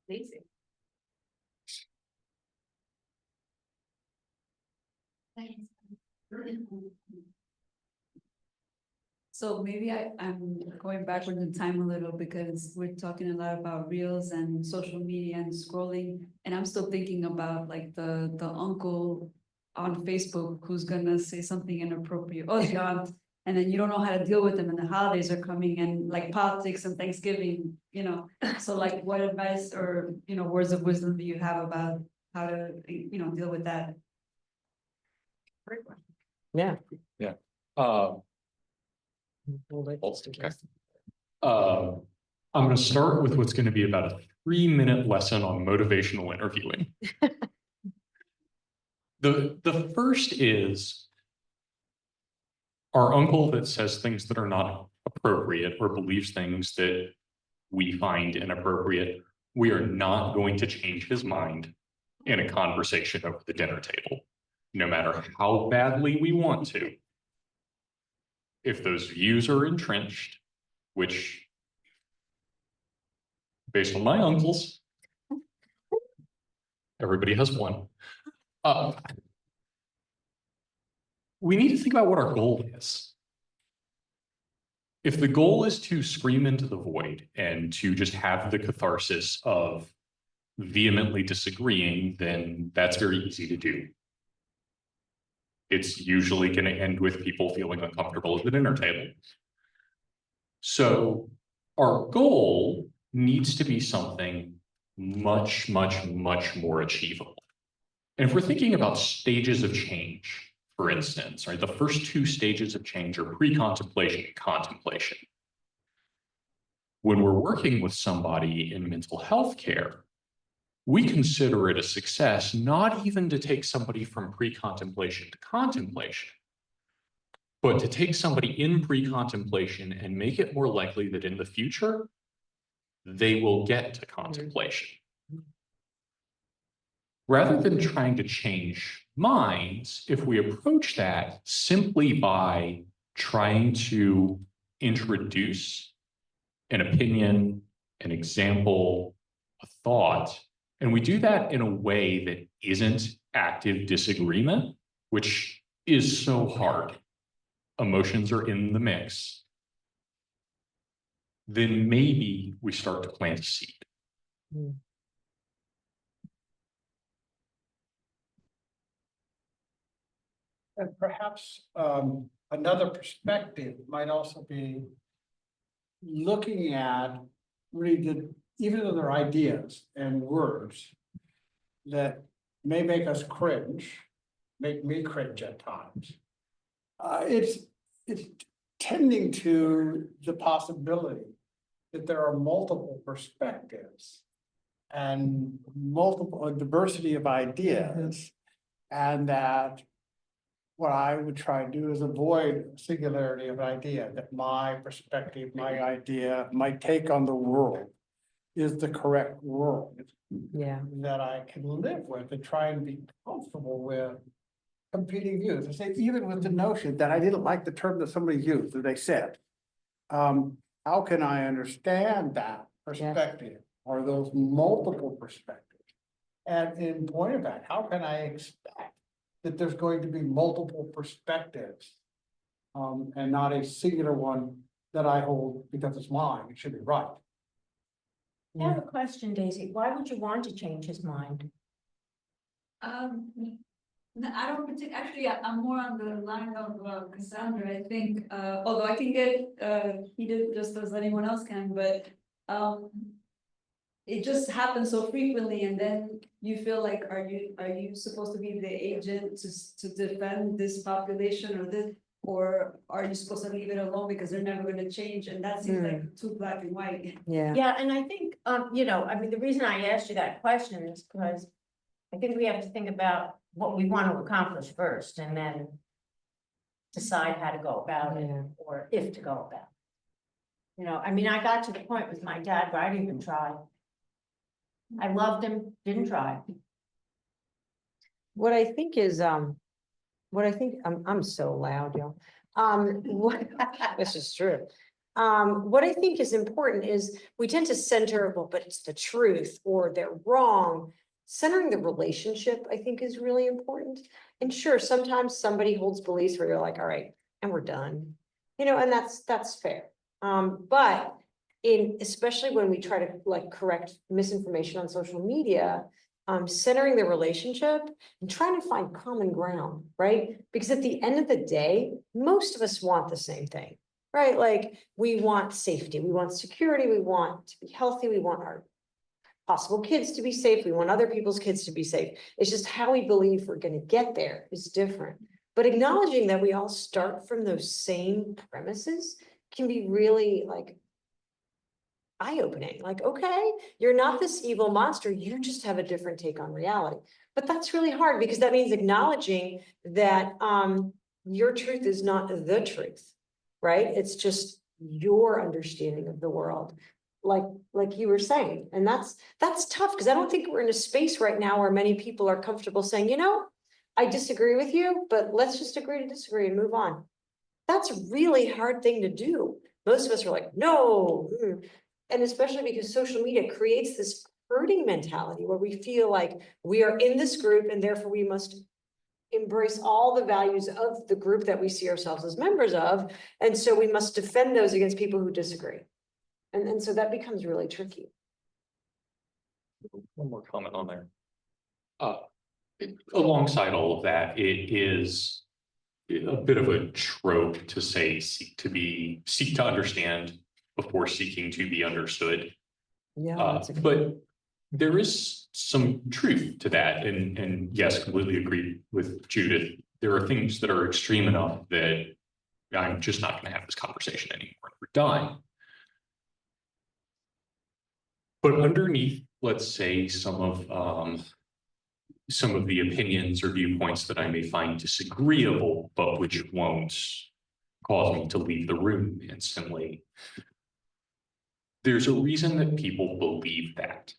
Amazing. So maybe I'm going backward in time a little because we're talking a lot about reels and social media and scrolling. And I'm still thinking about like the uncle on Facebook who's gonna say something inappropriate. Oh, yeah. And then you don't know how to deal with them and the holidays are coming and like politics and Thanksgiving, you know. So like what advice or, you know, words of wisdom do you have about how to, you know, deal with that? Yeah. Uh, Hold it. okay. I'm gonna start with what's gonna be about a 3-minute lesson on motivational interviewing. The first is our uncle that says things that are not appropriate or believes things that we find inappropriate. We are not going to change his mind in a conversation over the dinner table, no matter how badly we want to. If those views are entrenched, which based on my uncles, everybody has one. We need to think about what our goal is. If the goal is to scream into the void and to just have the catharsis of vehemently disagreeing, then that's very easy to do. It's usually going to end with people feeling uncomfortable at the dinner table. So our goal needs to be something much, much, much more achievable. And if we're thinking about stages of change, for instance, right, the first 2 stages of change are pre-contemplation and contemplation. When we're working with somebody in mental health care, we consider it a success not even to take somebody from pre-contemplation to contemplation, but to take somebody in pre-contemplation and make it more likely that in the future, they will get to contemplation. Rather than trying to change minds, if we approach that simply by trying to introduce an opinion, an example, a thought, and we do that in a way that isn't active disagreement, which is so hard. Emotions are in the mix. Then maybe we start to plant a seed. And perhaps another perspective might also be looking at really even though they're ideas and words that may make us cringe, make me cringe at times. It's tending to the possibility that there are multiple perspectives and multiple diversity of ideas, and that what I would try to do is avoid singularity of idea, that my perspective, my idea, my take on the world is the correct world. Yeah. That I can live with and try and be comfortable with competing views. I say, even with the notion that I didn't like the term that somebody used, that they said. How can I understand that perspective or those multiple perspectives? And in point of fact, how can I expect that there's going to be multiple perspectives? And not a singular one that I hold because it's mine, it should be right. I have a question, Daisy. Why would you want to change his mind? No, I don't actually, I'm more on the line of Cassandra, I think, although I can get heated just as anyone else can, but it just happens so frequently, and then you feel like, are you supposed to be the agent to defend this population or are you supposed to leave it alone because they're never gonna change? And that seems like too black and white. Yeah. Yeah, and I think, you know, I mean, the reason I asked you that question is because I think we have to think about what we want to accomplish first and then decide how to go about it Yeah. or if to go about it. You know, I mean, I got to the point with my dad where I didn't even try. I loved him, didn't try. What I think is, what I think, I'm so loud, y'all. This is true. What I think is important is we tend to center, well, but it's the truth or they're wrong. Centering the relationship, I think, is really important. And sure, sometimes somebody holds beliefs where you're like, all right, and we're done. And that's fair. But especially when we try to like correct misinformation on social media, centering the relationship and trying to find common ground, right? Because at the end of the day, most of us want the same thing, right? Like we want safety, we want security, we want to be healthy, we want our possible kids to be safe, we want other people's kids to be safe. It's just how we believe we're going to get there is different. But acknowledging that we all start from those same premises can be really like eye-opening, like, okay, you're not this evil monster, you just have a different take on reality. But that's really hard because that means acknowledging that your truth is not the truth, right? It's just your understanding of the world, like you were saying. And that's tough because I don't think we're in a space right now where many people are comfortable saying, I disagree with you, but let's just agree to disagree and move on. That's a really hard thing to do. Most of us are like, no. And especially because social media creates this herding mentality where we feel like we are in this group and therefore we must embrace all the values of the group that we see ourselves as members of. And so we must defend those against people who disagree. And so that becomes really tricky. One more comment on there. Alongside all of that, it is a bit of a trope to say seek to understand before seeking to be understood. Yeah. But there is some truth to that, and yes, completely agree with Judith. There are things that are extreme enough that I'm just not going to have this conversation anymore. We're done. But underneath, let's say, some of the opinions or viewpoints that I may find disagreeable, but which won't cause me to leave the room instantly. There's a reason that people believe that.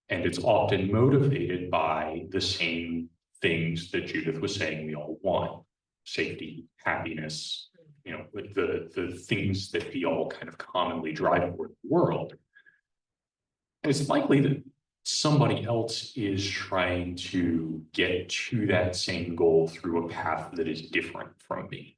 And it's often motivated by the same things that Judith was saying we all want: safety, happiness, the things that we all kind of commonly drive toward the world. And it's likely that somebody else is trying to get to that same goal through a path that is different from me.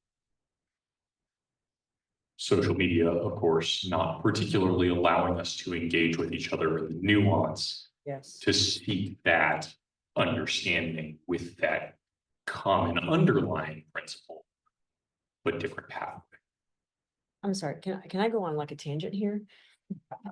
Social media, of course, not particularly allowing us to engage with each other in the nuance, Yes. to seek that understanding with that common underlying principle, but different pathway. I'm sorry, can I go on like a tangent here?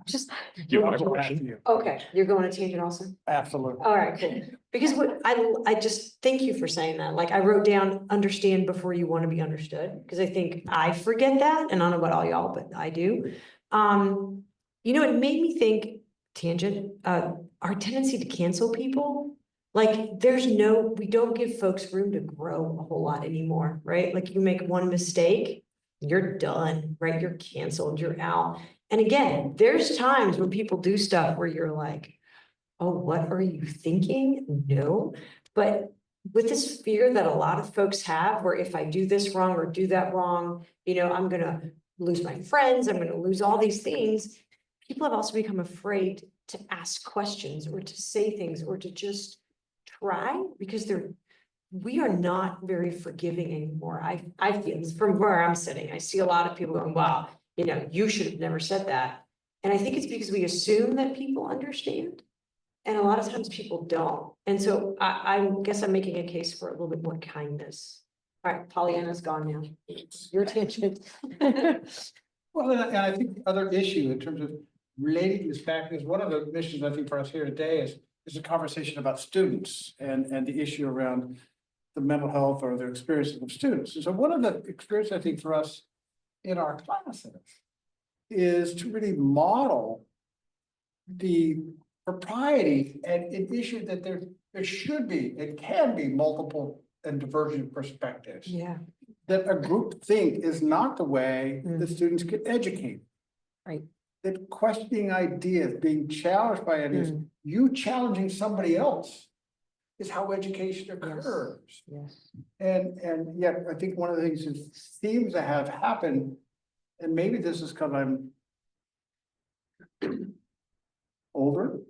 Just, You I'll have a go question? after you. okay, you're going to tangent also? Absolutely. All right, cool. Because what I just thank you for saying that. Like I wrote down understand before you want to be understood, because I think I forget that, and I don't know about all y'all, but I do. It made me think tangent, our tendency to cancel people. Like we don't give folks room to grow a whole lot anymore, right? Like you make one mistake, you're done, right? You're canceled, you're out. And again, there's times when people do stuff where you're like, oh, what are you thinking? No, but with this fear that a lot of folks have, where if I do this wrong or do that wrong, I'm gonna lose my friends, I'm gonna lose all these things. People have also become afraid to ask questions or to say things or to just try because we are not very forgiving anymore. I feel from where I'm sitting, I see a lot of people going, wow, you should have never said that. And I think it's because we assume that people understand. And a lot of times people don't. And so I guess I'm making a case for a little bit more kindness. All right, Pollyanna's gone now. Your tangent. Well, and I think the other issue in terms of relating to this fact is one of the missions I think for us here today is a conversation about students and the issue around the mental health or the experiences of students. And so one of the experiences I think for us in our classes is to really model the propriety and an issue that there should be, it can be multiple and divergent perspectives. Yeah. That a group think is not the way that students get educated. Right. That questioning ideas, being challenged by ideas, you challenging somebody else is how education occurs. Yes. And yet, I think one of the things that seems to have happened, and maybe this is because I'm older.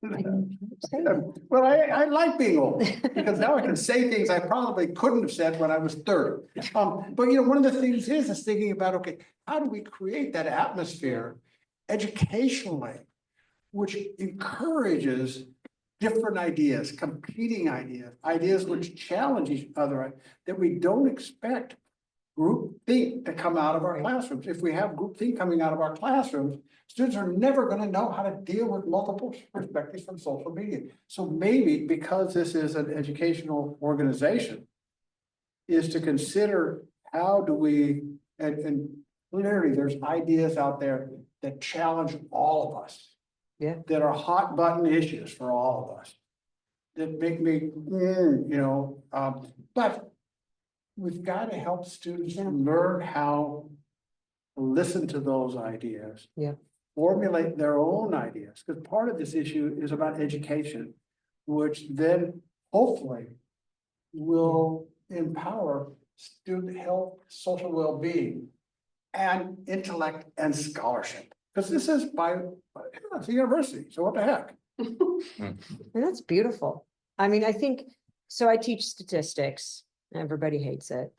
Well, I like being old, because now I can say things I probably couldn't have said when I was 30. But you know, one of the things is thinking about, okay, how do we create that atmosphere educationally, which encourages different ideas, competing ideas, ideas which challenge each other, that we don't expect groupthink to come out of our classrooms. If we have groupthink coming out of our classrooms, students are never going to know how to deal with multiple perspectives from social media. So maybe because this is an educational organization, is to consider how do we, and clearly there's ideas out there that challenge all of us. Yeah. That are hot button issues for all of us. That make me, but we've got to help students learn how to listen to those ideas. Yeah. Formulate their own ideas, because part of this issue is about education, which then hopefully will empower student health, social well-being, and intellect and scholarship. Because this is it's a university, so what the heck? And that's beautiful. I mean, I think, so I teach statistics, everybody hates it.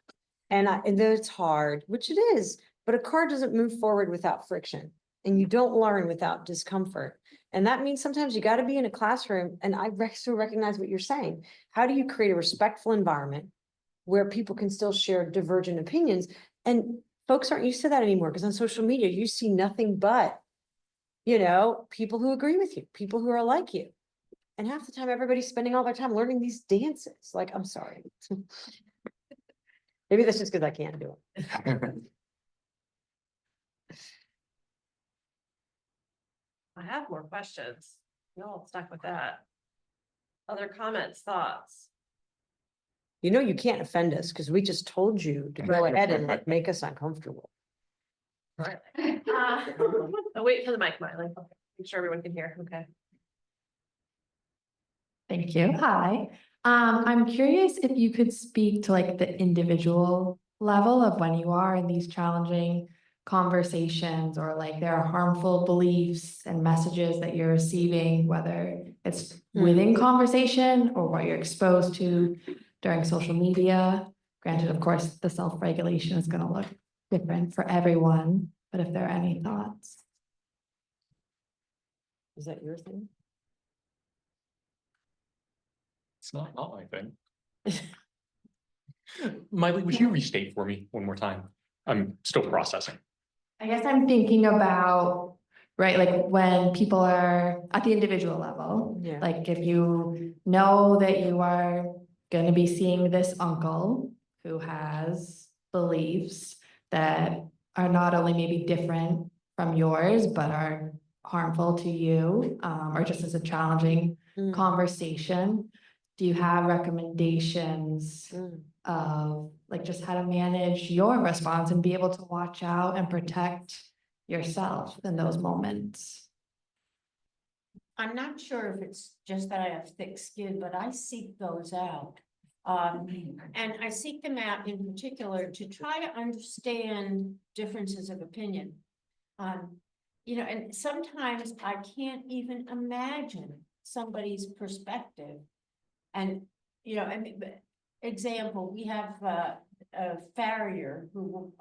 And then it's hard, which it is, but a car doesn't move forward without friction. And you don't learn without discomfort. And that means sometimes you got to be in a classroom, and I so recognize what you're saying. How do you create a respectful environment where people can still share divergent opinions? And folks aren't used to that anymore, because on social media, you see nothing but, people who agree with you, people who are like you. And half the time, everybody's spending all their time learning these dances. Like, I'm sorry. Maybe that's just because I can't do it. I have more questions. Y'all stuck with that. Other comments, thoughts? You can't offend us because we just told you to go ahead and make us uncomfortable. I'll wait for the mic, Miley. Make sure everyone can hear. Okay. Thank you. Hi. I'm curious if you could speak to like the individual level of when you are in these challenging conversations, or like there are harmful beliefs and messages that you're receiving, whether it's within conversation or what you're exposed to during social media. Granted, of course, the self-regulation is going to look different for everyone, but if there are any thoughts. Is that your thing? It's not my thing. Miley, would you restate for me one more time? I'm still processing. I guess I'm thinking about, right, like when people are at the individual level, Yeah. like if you know that you are going to be seeing this uncle who has beliefs that are not only maybe different from yours, but are harmful to you, or just as a challenging conversation. Do you have recommendations of like just how to manage your response and be able to watch out and protect yourself in those moments? I'm not sure if it's just that I have thick skin, but I seek those out. And I seek them out in particular to try to understand differences of opinion. And sometimes I can't even imagine somebody's perspective. And, example, we have a farrier who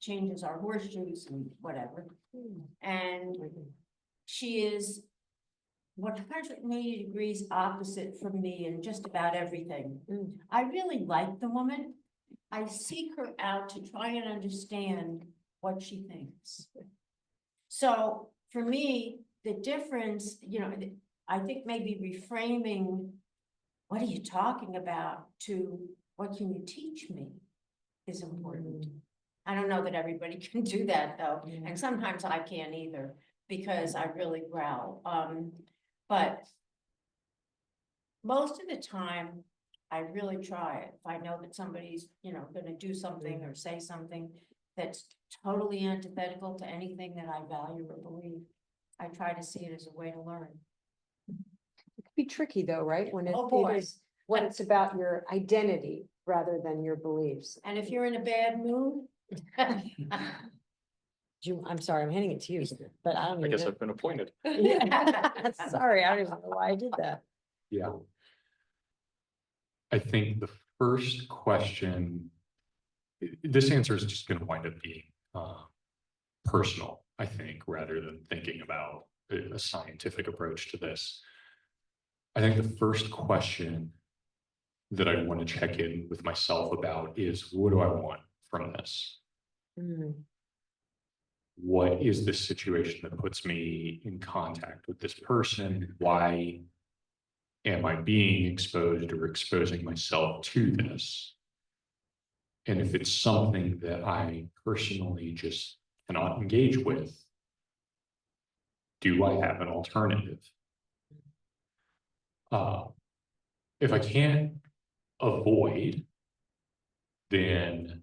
changes our horseshoes and whatever. And she is 180 degrees opposite from me in just about everything. I really like the woman. I seek her out to try and understand what she thinks. So for me, the difference, I think maybe reframing, what are you talking about, to what can you teach me, is important. I don't know that everybody can do that though. And sometimes I can't either, because I really growl. But most of the time, I really try it. If I know that somebody's, gonna do something or say something that's totally antithetical to anything that I value or believe, I try to see it as a way to learn. be tricky though, right? When Oh, boy. it is, when it's about your identity rather than your beliefs. And if you're in a bad mood. I'm sorry, I'm handing it to you, but I don't I even guess know. I've been appointed. Yeah. Sorry, I don't even know why I did that. Yeah. I think the first question, this answer is just gonna wind up being personal, I think, rather than thinking about a scientific approach to this. I think the first question that I want to check in with myself about is, what do I want from this? Mm, What is this situation that puts me in contact with this person? Why am I being exposed or exposing myself to this? And if it's something that I personally just cannot engage with, do I have an alternative? If I can't avoid, then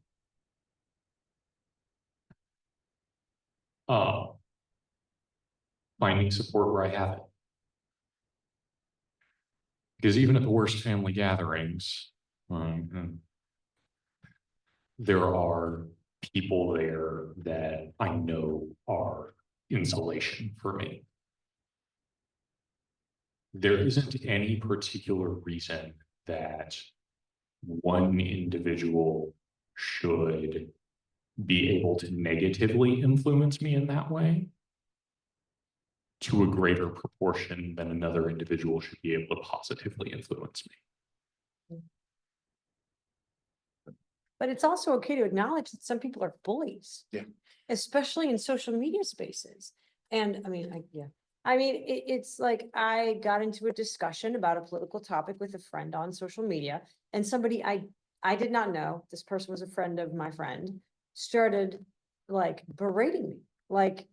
finding support where I have it. Because even at the worst family gatherings, there are people there that I know are insulation for me. There isn't any particular reason that one individual should be able to negatively influence me in that way to a greater proportion than another individual should be able to positively influence me. But it's also okay to acknowledge that some people are bullies. Yeah. Especially in social media spaces. And I mean, it's like I got into a discussion about a political topic with a friend on social media, and somebody I did not know, this person was a friend of my friend, started like berating me, like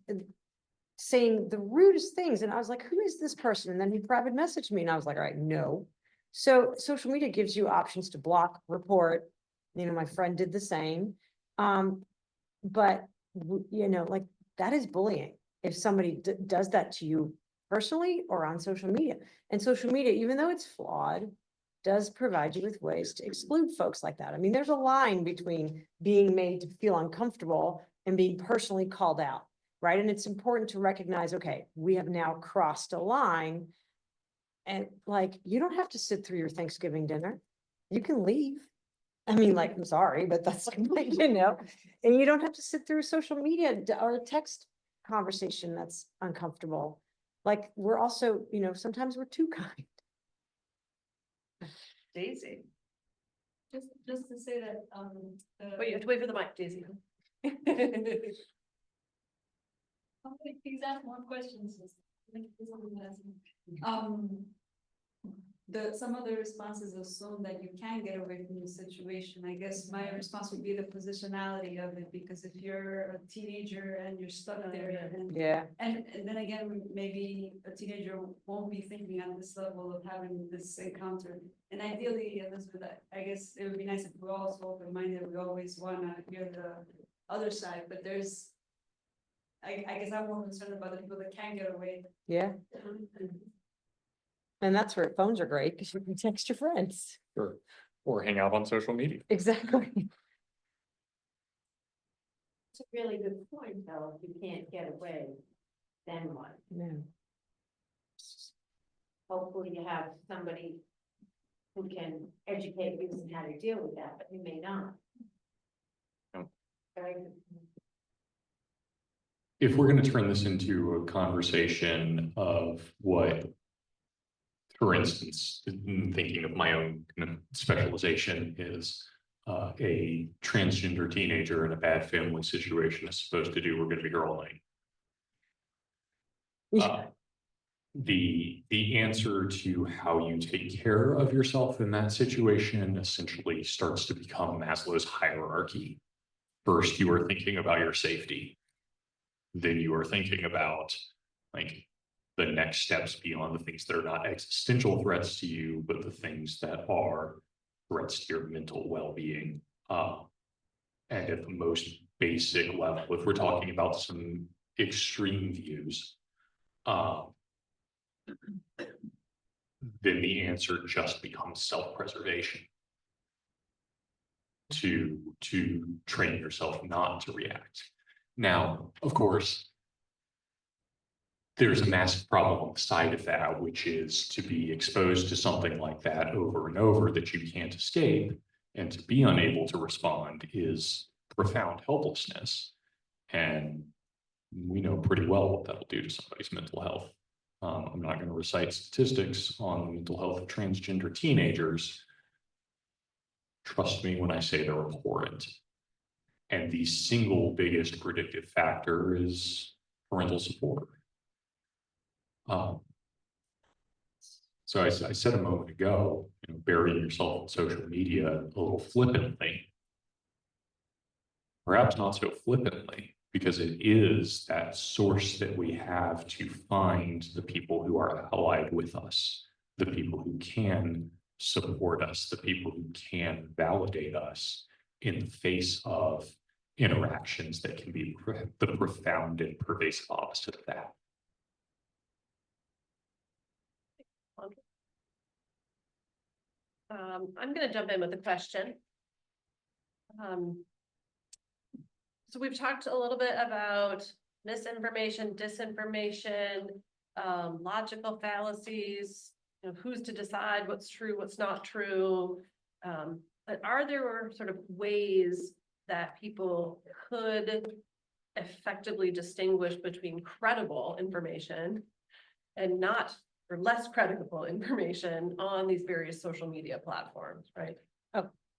saying the rudest things. And I was like, who is this person? And then he private messaged me and I was like, all right, no. So social media gives you options to block, report. You know, my friend did the same. But like that is bullying. If somebody does that to you personally or on social media. And social media, even though it's flawed, does provide you with ways to exclude folks like that. I mean, there's a line between being made to feel uncomfortable and being personally called out, right? And it's important to recognize, okay, we have now crossed a line. And like, you don't have to sit through your Thanksgiving dinner. You can leave. I mean, like, I'm sorry, but that's like, and you don't have to sit through social media or a text conversation that's uncomfortable. Like, we're also, sometimes we're too kind. Daisy. Just to say that, Wait, you have to wait for the mic, Daisy. Please ask more questions. Some of the responses assume that you can get away from the situation. I guess my response would be the positionality of it, because if you're a teenager and you're stuck there, and then again, maybe a teenager won't be thinking on this level of having this encounter. And ideally, Elizabeth, I guess it would be nice if we all spoke open-minded. We always want to hear the other side, but there's, I guess I'm more concerned about the people that can get away. Yeah. And that's where phones are great, because you can text your friends. Or hang out on social media. Exactly. It's a really good point, though. If you can't get away, then what? No. Hopefully you have somebody who can educate you on how to deal with that, but you may not. No. Very good. If we're going to turn this into a conversation of what, for instance, thinking of my own kind of specialization is a transgender teenager in a bad family situation is supposed to do, we're going to be girling. The answer to how you take care of yourself in that situation essentially starts to become Maslow's hierarchy. First, you are thinking about your safety. Then you are thinking about like the next steps beyond the things that are not existential threats to you, but the things that are threats to your mental well-being. And at the most basic level, if we're talking about some extreme views, then the answer just becomes self-preservation. To train yourself not to react. Now, of course, there's a massive problem on the side of that, which is to be exposed to something like that over and over that you can't escape, and to be unable to respond is profound helplessness. And we know pretty well what that'll do to somebody's mental health. I'm not going to recite statistics on the mental health of transgender teenagers. Trust me when I say they're abhorrent. And the single biggest predictive factor is parental support. So I said a moment ago, burying yourself in social media a little flippantly. Perhaps not so flippantly, because it is that source that we have to find the people who are allied with us, the people who can support us, the people who can validate us in the face of interactions that can be the profound and pervasive opposite of that. I'm going to jump in with a question. So we've talked a little bit about misinformation, disinformation, logical fallacies, who's to decide what's true, what's not true. But are there sort of ways that people could effectively distinguish between credible information and not, or less credible information on these various social media platforms, right?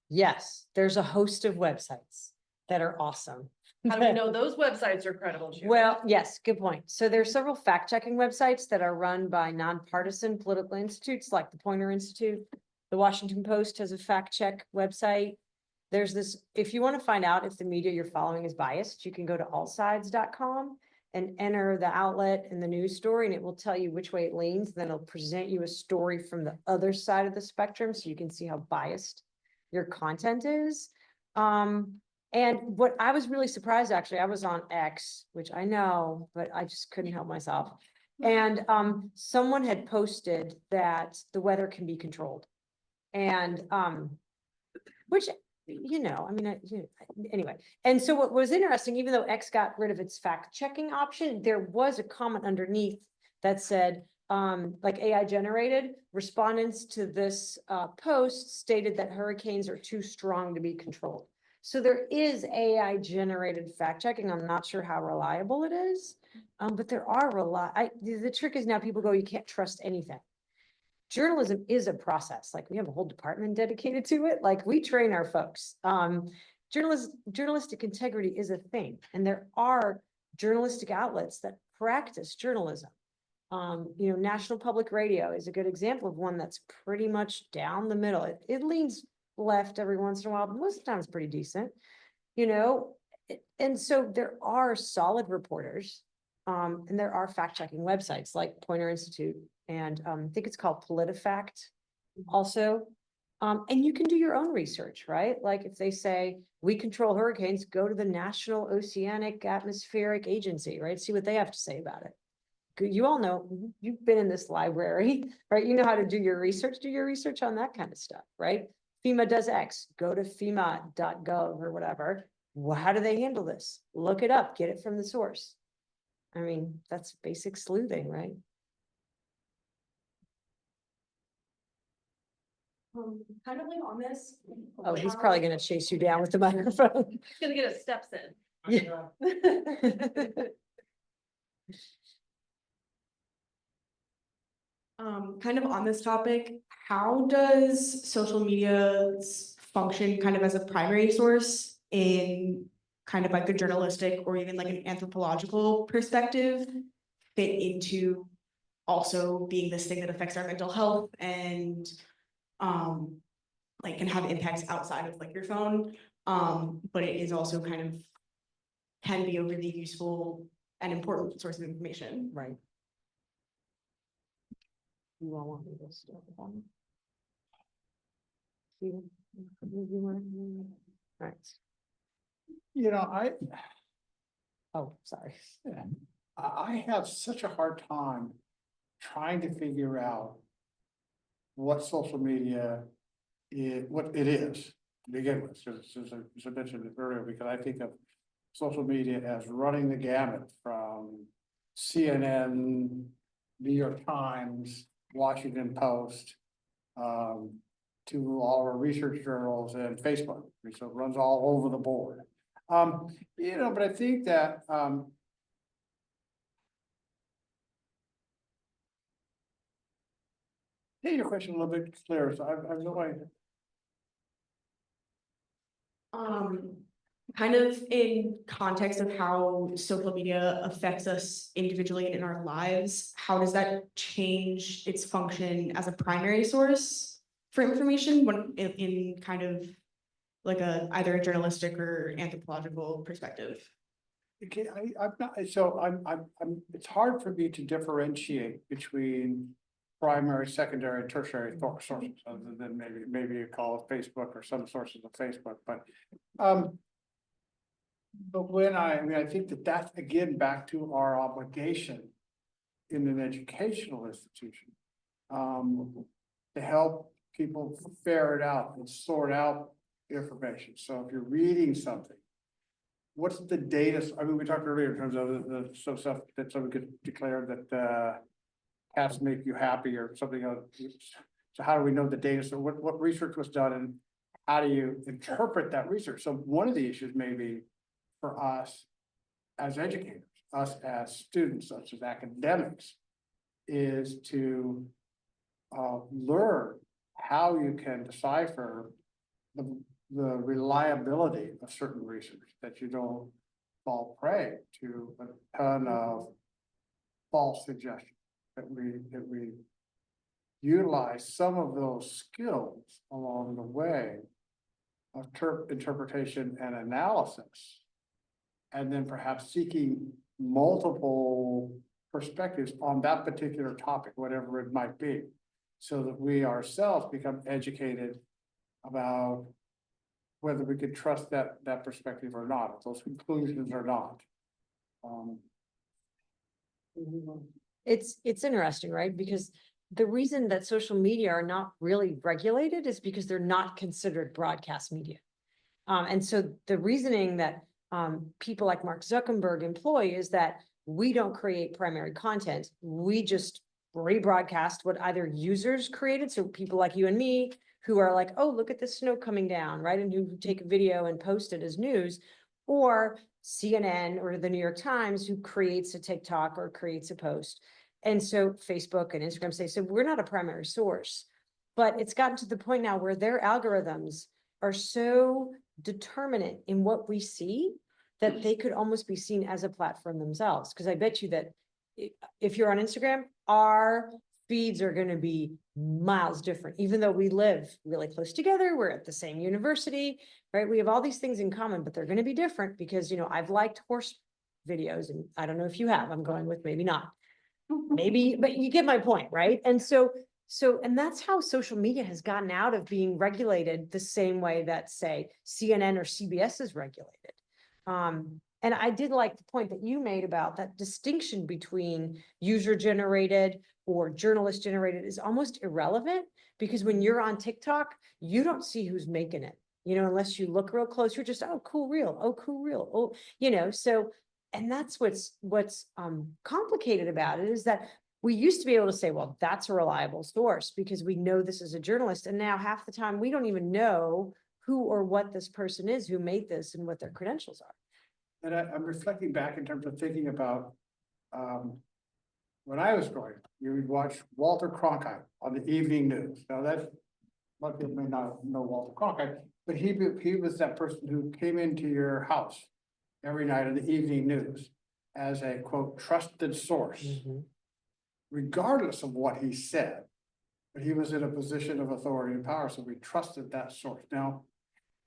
Yes, there's a host of websites that are awesome. How do we know those websites are credible? Julie? Well, yes, good point. So there's several fact-checking websites that are run by nonpartisan political institutes like the Poynter Institute. The Washington Post has a fact-check website. There's this, if you want to find out if the media you're following is biased, you can go to allsides.com and enter the outlet and the news story, and it will tell you which way it leans. Then it'll present you a story from the other side of the spectrum so you can see how biased your content is. And what I was really surprised, actually, I was on X, which I know, but I just couldn't help myself. And someone had posted that the weather can be controlled. And which, I mean, anyway. And so what was interesting, even though X got rid of its fact checking option, there was a comment underneath that said, like AI generated, respondents to this post stated that hurricanes are too strong to be controlled. So there is AI generated fact checking. I'm not sure how reliable it is, but there are the trick is now people go, you can't trust anything. Journalism is a process. Like we have a whole department dedicated to it. Like we train our folks. Journalistic integrity is a thing. And there are journalistic outlets that practice journalism. National Public Radio is a good example of one that's pretty much down the middle. It leans left every once in a while, but most of the time it's pretty decent, and so there are solid reporters, and there are fact-checking websites like Poynter Institute, and I think it's called PolitiFact also. And you can do your own research, right? Like if they say we control hurricanes, go to the National Oceanic Atmospheric Agency, right? See what they have to say about it. You all know, you've been in this library, right? You know how to do your research on that kind of stuff, right? FEMA does X, go to FEMA.gov or whatever. Well, how do they handle this? Look it up, get it from the source. I mean, that's basic sleuthing, right? Kind of like on this. Oh, he's probably gonna chase you down with the microphone. He's gonna get his steps in. Yeah. Kind of on this topic, how does social media function kind of as a primary source in kind of like the journalistic or even like an anthropological perspective fit into also being this thing that affects our mental health and like can have impacts outside of like your phone, but it is also kind of can be a really useful and important source of information. Right. You all want me to start with that? Steven, you want? Right. Oh, sorry. I have such a hard time trying to figure out what social media what it is to begin with. So, I mentioned it earlier, because I think of social media as running the gamut from CNN, New York Times, Washington Post, to all our research journals and Facebook. So it runs all over the board. But I think that, hey, your question a little bit clearer, so I've no idea. Kind of in context of how social media affects us individually and in our lives, how does that change its function as a primary source for information when in kind of like either a journalistic or anthropological perspective? Okay, I'm not, so it's hard for me to differentiate between primary, secondary, and tertiary sources, other than maybe you call it Facebook or some sources of Facebook, but when I think that's again back to our obligation in an educational institution, to help people ferret out and sort out information. So if you're reading something, what's the data? I mean, we talked earlier in terms of the some stuff that someone could declare that cats make you happy or something else. So how do we know the data? So what research was done, and how do you interpret that research? So one of the issues may be for us as educators, us as students, us as academics, is to learn how you can decipher the reliability of certain research, that you don't fall prey to a ton of false suggestions, that we utilize some of those skills along the way of interpretation and analysis, and then perhaps seeking multiple perspectives on that particular topic, whatever it might be, so that we ourselves become educated about whether we could trust that perspective or not, if those conclusions or not. It's interesting, right? Because the reason that social media are not really regulated is because they're not considered broadcast media. And so the reasoning that people like Mark Zuckerberg employ is that we don't create primary content. We just rebroadcast what either users created. So people like you and me who are like, oh, look at the snow coming down, right? And who take a video and post it as news, or CNN or the New York Times who creates a TikTok or creates a post. And so Facebook and Instagram say, so we're not a primary source, but it's gotten to the point now where their algorithms are so determinate in what we see that they could almost be seen as a platform themselves. Because I bet you that if you're on Instagram, our feeds are going to be miles different, even though we live really close together. We're at the same university, right? We have all these things in common, but they're going to be different because, I've liked horse videos, and I don't know if you have. I'm going with maybe not. Maybe, but you get my point, right? And and that's how social media has gotten out of being regulated the same way that, say, CNN or CBS is regulated. And I did like the point that you made about that distinction between user-generated or journalist-generated is almost irrelevant, because when you're on TikTok, you don't see who's making it, unless you look real close. You're just, oh, cool reel, oh, cool reel, oh, so, and that's what's complicated about it, is that we used to be able to say, well, that's a reliable source because we know this is a journalist. And now half the time we don't even know who or what this person is who made this and what their credentials are. And I'm reflecting back in terms of thinking about, when I was growing up, you would watch Walter Cronkite on the evening news. Now a lot of people may not know Walter Cronkite, but he was that person who came into your house every night on the evening news as a, quote, trusted source, regardless of what he said. But he was in a position of authority and power, so we trusted that source. Now,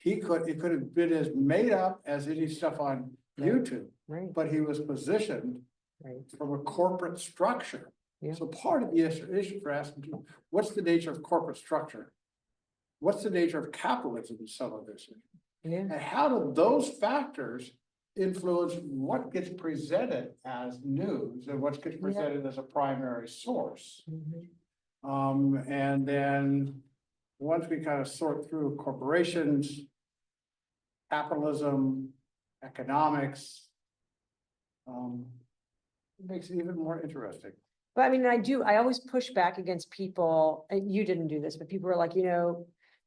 it could have been as made up as any stuff on YouTube, Right. but he was positioned from a corporate structure. Yeah. So part of the issue for asking people, what's the nature of corporate structure? What's the nature of capitalism in some of this? Yeah. And how do those factors influence what gets presented as news and what gets presented as a primary source? And then once we kind of sort through corporations, capitalism, economics, it makes it even more interesting. But I mean, I always push back against people, and you didn't do this, but people are like,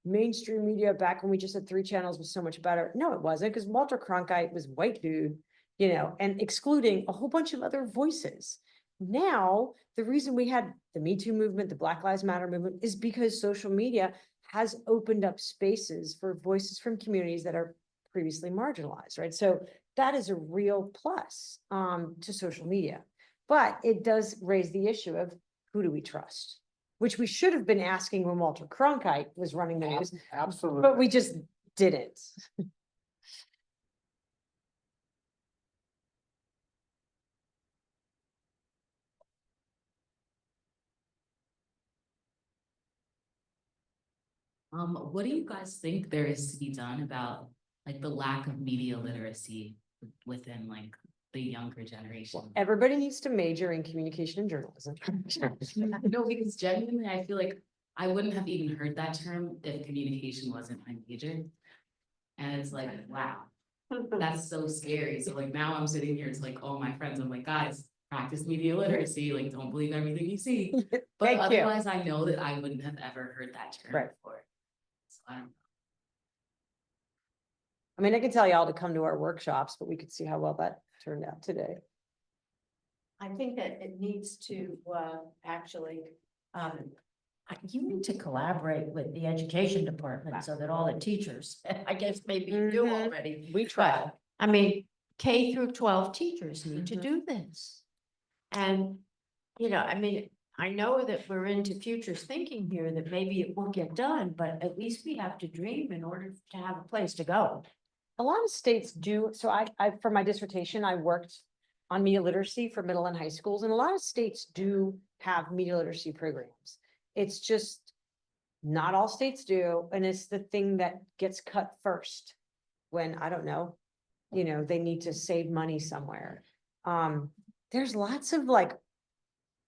mainstream media back when we just had 3 channels was so much better. No, it wasn't, because Walter Cronkite was white dude, and excluding a whole bunch of other voices. Now, the reason we had the Me Too movement, the Black Lives Matter movement, is because social media has opened up spaces for voices from communities that are previously marginalized, right? So that is a real plus to social media. But it does raise the issue of who do we trust? Which we should have been asking when Walter Cronkite was running the news, Absolutely. but we just didn't. What do you guys think there is to be done about like the lack of media literacy within like the younger generation? Everybody needs to major in communication and journalism. No, because genuinely, I feel like I wouldn't have even heard that term if communication wasn't my major. And it's like, wow, that's so scary. So like now I'm sitting here, it's like, all my friends, I'm like, guys, practice media literacy, like don't believe everything you see. But Thank you. otherwise, I know that I wouldn't have ever heard that term Right. before. So I don't know. I mean, I can tell y'all to come to our workshops, but we could see how well that turned out today. I think that it needs to, actually, you need to collaborate with the education department so that all the teachers, I guess maybe you do Mhm. already. We try. But, I mean, K through 12 teachers need to Mhm. do this. And, I mean, I know that we're into futures thinking here, that maybe it won't get done, but at least we have to dream in order to have a place to go. A lot of states do, so I, for my dissertation, I worked on media literacy for middle and high schools, and a lot of states do have media literacy programs. It's just not all states do, and it's the thing that gets cut first when, I don't know, they need to save money somewhere. There's lots of like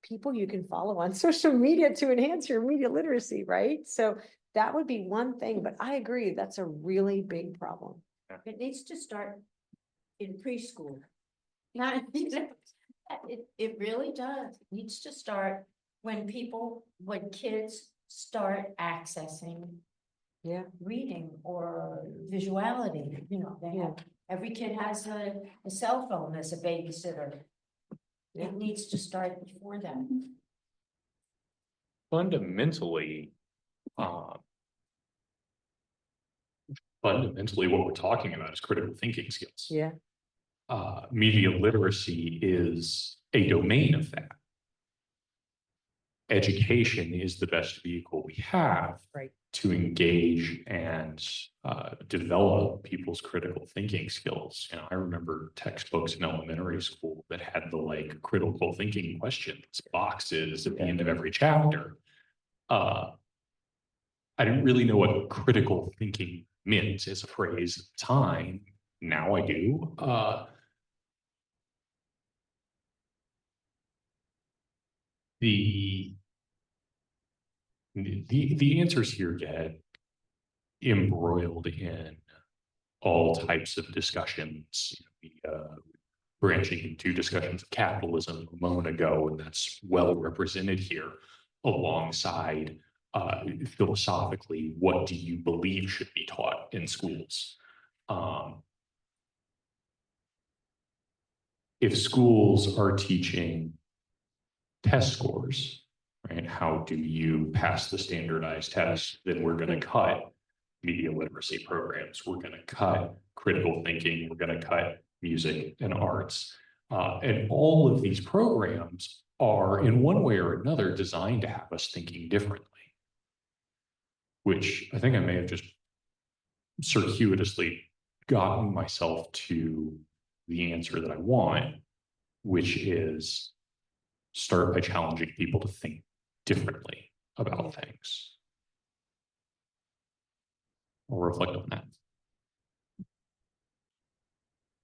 people you can follow on social media to enhance your media literacy, right? So that would be one thing, but I agree, that's a really big problem. It needs to start in preschool. Not, it really does. It needs to start when kids start accessing Yeah. reading or visuality, every kid has a cell phone as a babysitter. Yeah. It needs to start before then. Fundamentally, what we're talking about is critical thinking skills. Yeah. Media literacy is a domain of that. Education is the best vehicle we have Right. to engage and develop people's critical thinking skills. I remember textbooks in elementary school that had the like critical thinking questions boxes at the end of every chapter. I didn't really know what critical thinking meant as a phrase at the time. Now I do. The answers here get embroiled in all types of discussions. Branching into discussions of capitalism a moment ago, and that's well represented here alongside philosophically, what do you believe should be taught in schools? If schools are teaching test scores, right? How do you pass the standardized test? Then we're going to cut media literacy programs. We're going to cut critical thinking. We're going to cut music and arts. And all of these programs are in one way or another designed to have us thinking differently, which I think I may have just circuitously gotten myself to the answer that I want, which is start by challenging people to think differently about things. I'll reflect on that.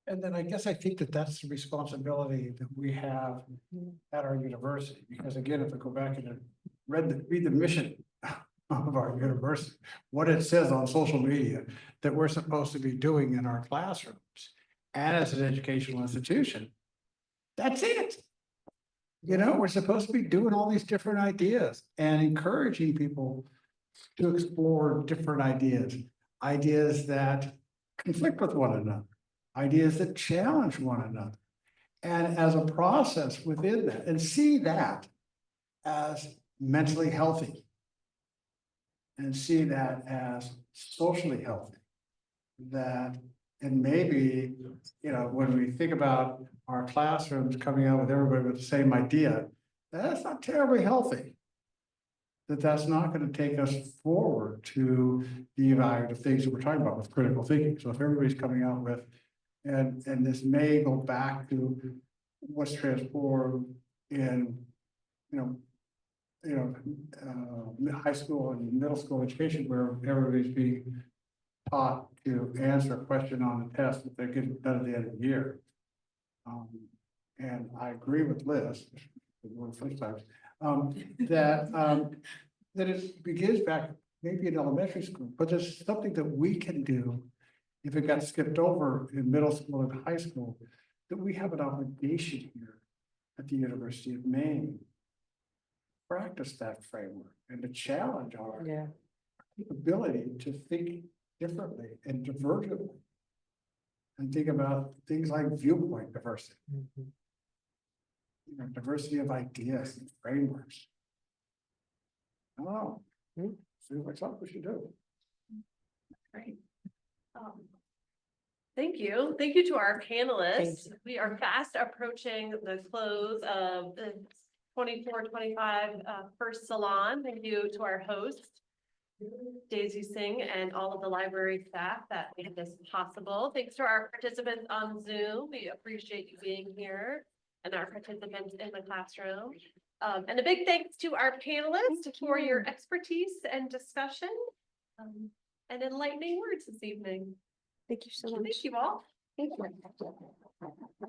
And then I guess I think that that's the responsibility that we have at our university, because again, if I go back into read the mission of our university, what it says on social media that we're supposed to be doing in our classrooms and as an educational institution, that's it. You know, we're supposed to be doing all these different ideas and encouraging people to explore different ideas, ideas that conflict with one another, ideas that challenge one another. And as a process within that, and see that as mentally healthy. And see that as socially healthy. That, and maybe, you know, when we think about our classrooms coming out with everybody with the same idea, that's not terribly healthy. That's not going to take us forward to the evaluative things that we're talking about with critical thinking. So if everybody's coming out with, and this may go back to what's transformed in, high school and middle school education where everybody's being taught to answer a question on the test that they're getting done at the end of the year. And I agree with Liz, that it begins back maybe in elementary school, but there's something that we can do if it got skipped over in middle school and high school, that we have an obligation here at the University of Maine. Practice that framework and to challenge our ability to think differently and divergently. And think about things like viewpoint diversity. You know, diversity of ideas and frameworks. I don't know. Seems like something we should do. Great. Thank you. Thank you to our panelists. We are fast approaching the close of the 24-25 first salon. Thank you to our host, Daisy Singh, and all of the library staff that made this possible. Thanks to our participants on Zoom. We appreciate you being here, and our participants in the classroom. And a big thanks to our panelists for your expertise and discussion and enlightening words this evening. Thank you so much. Thank you all. Thank you.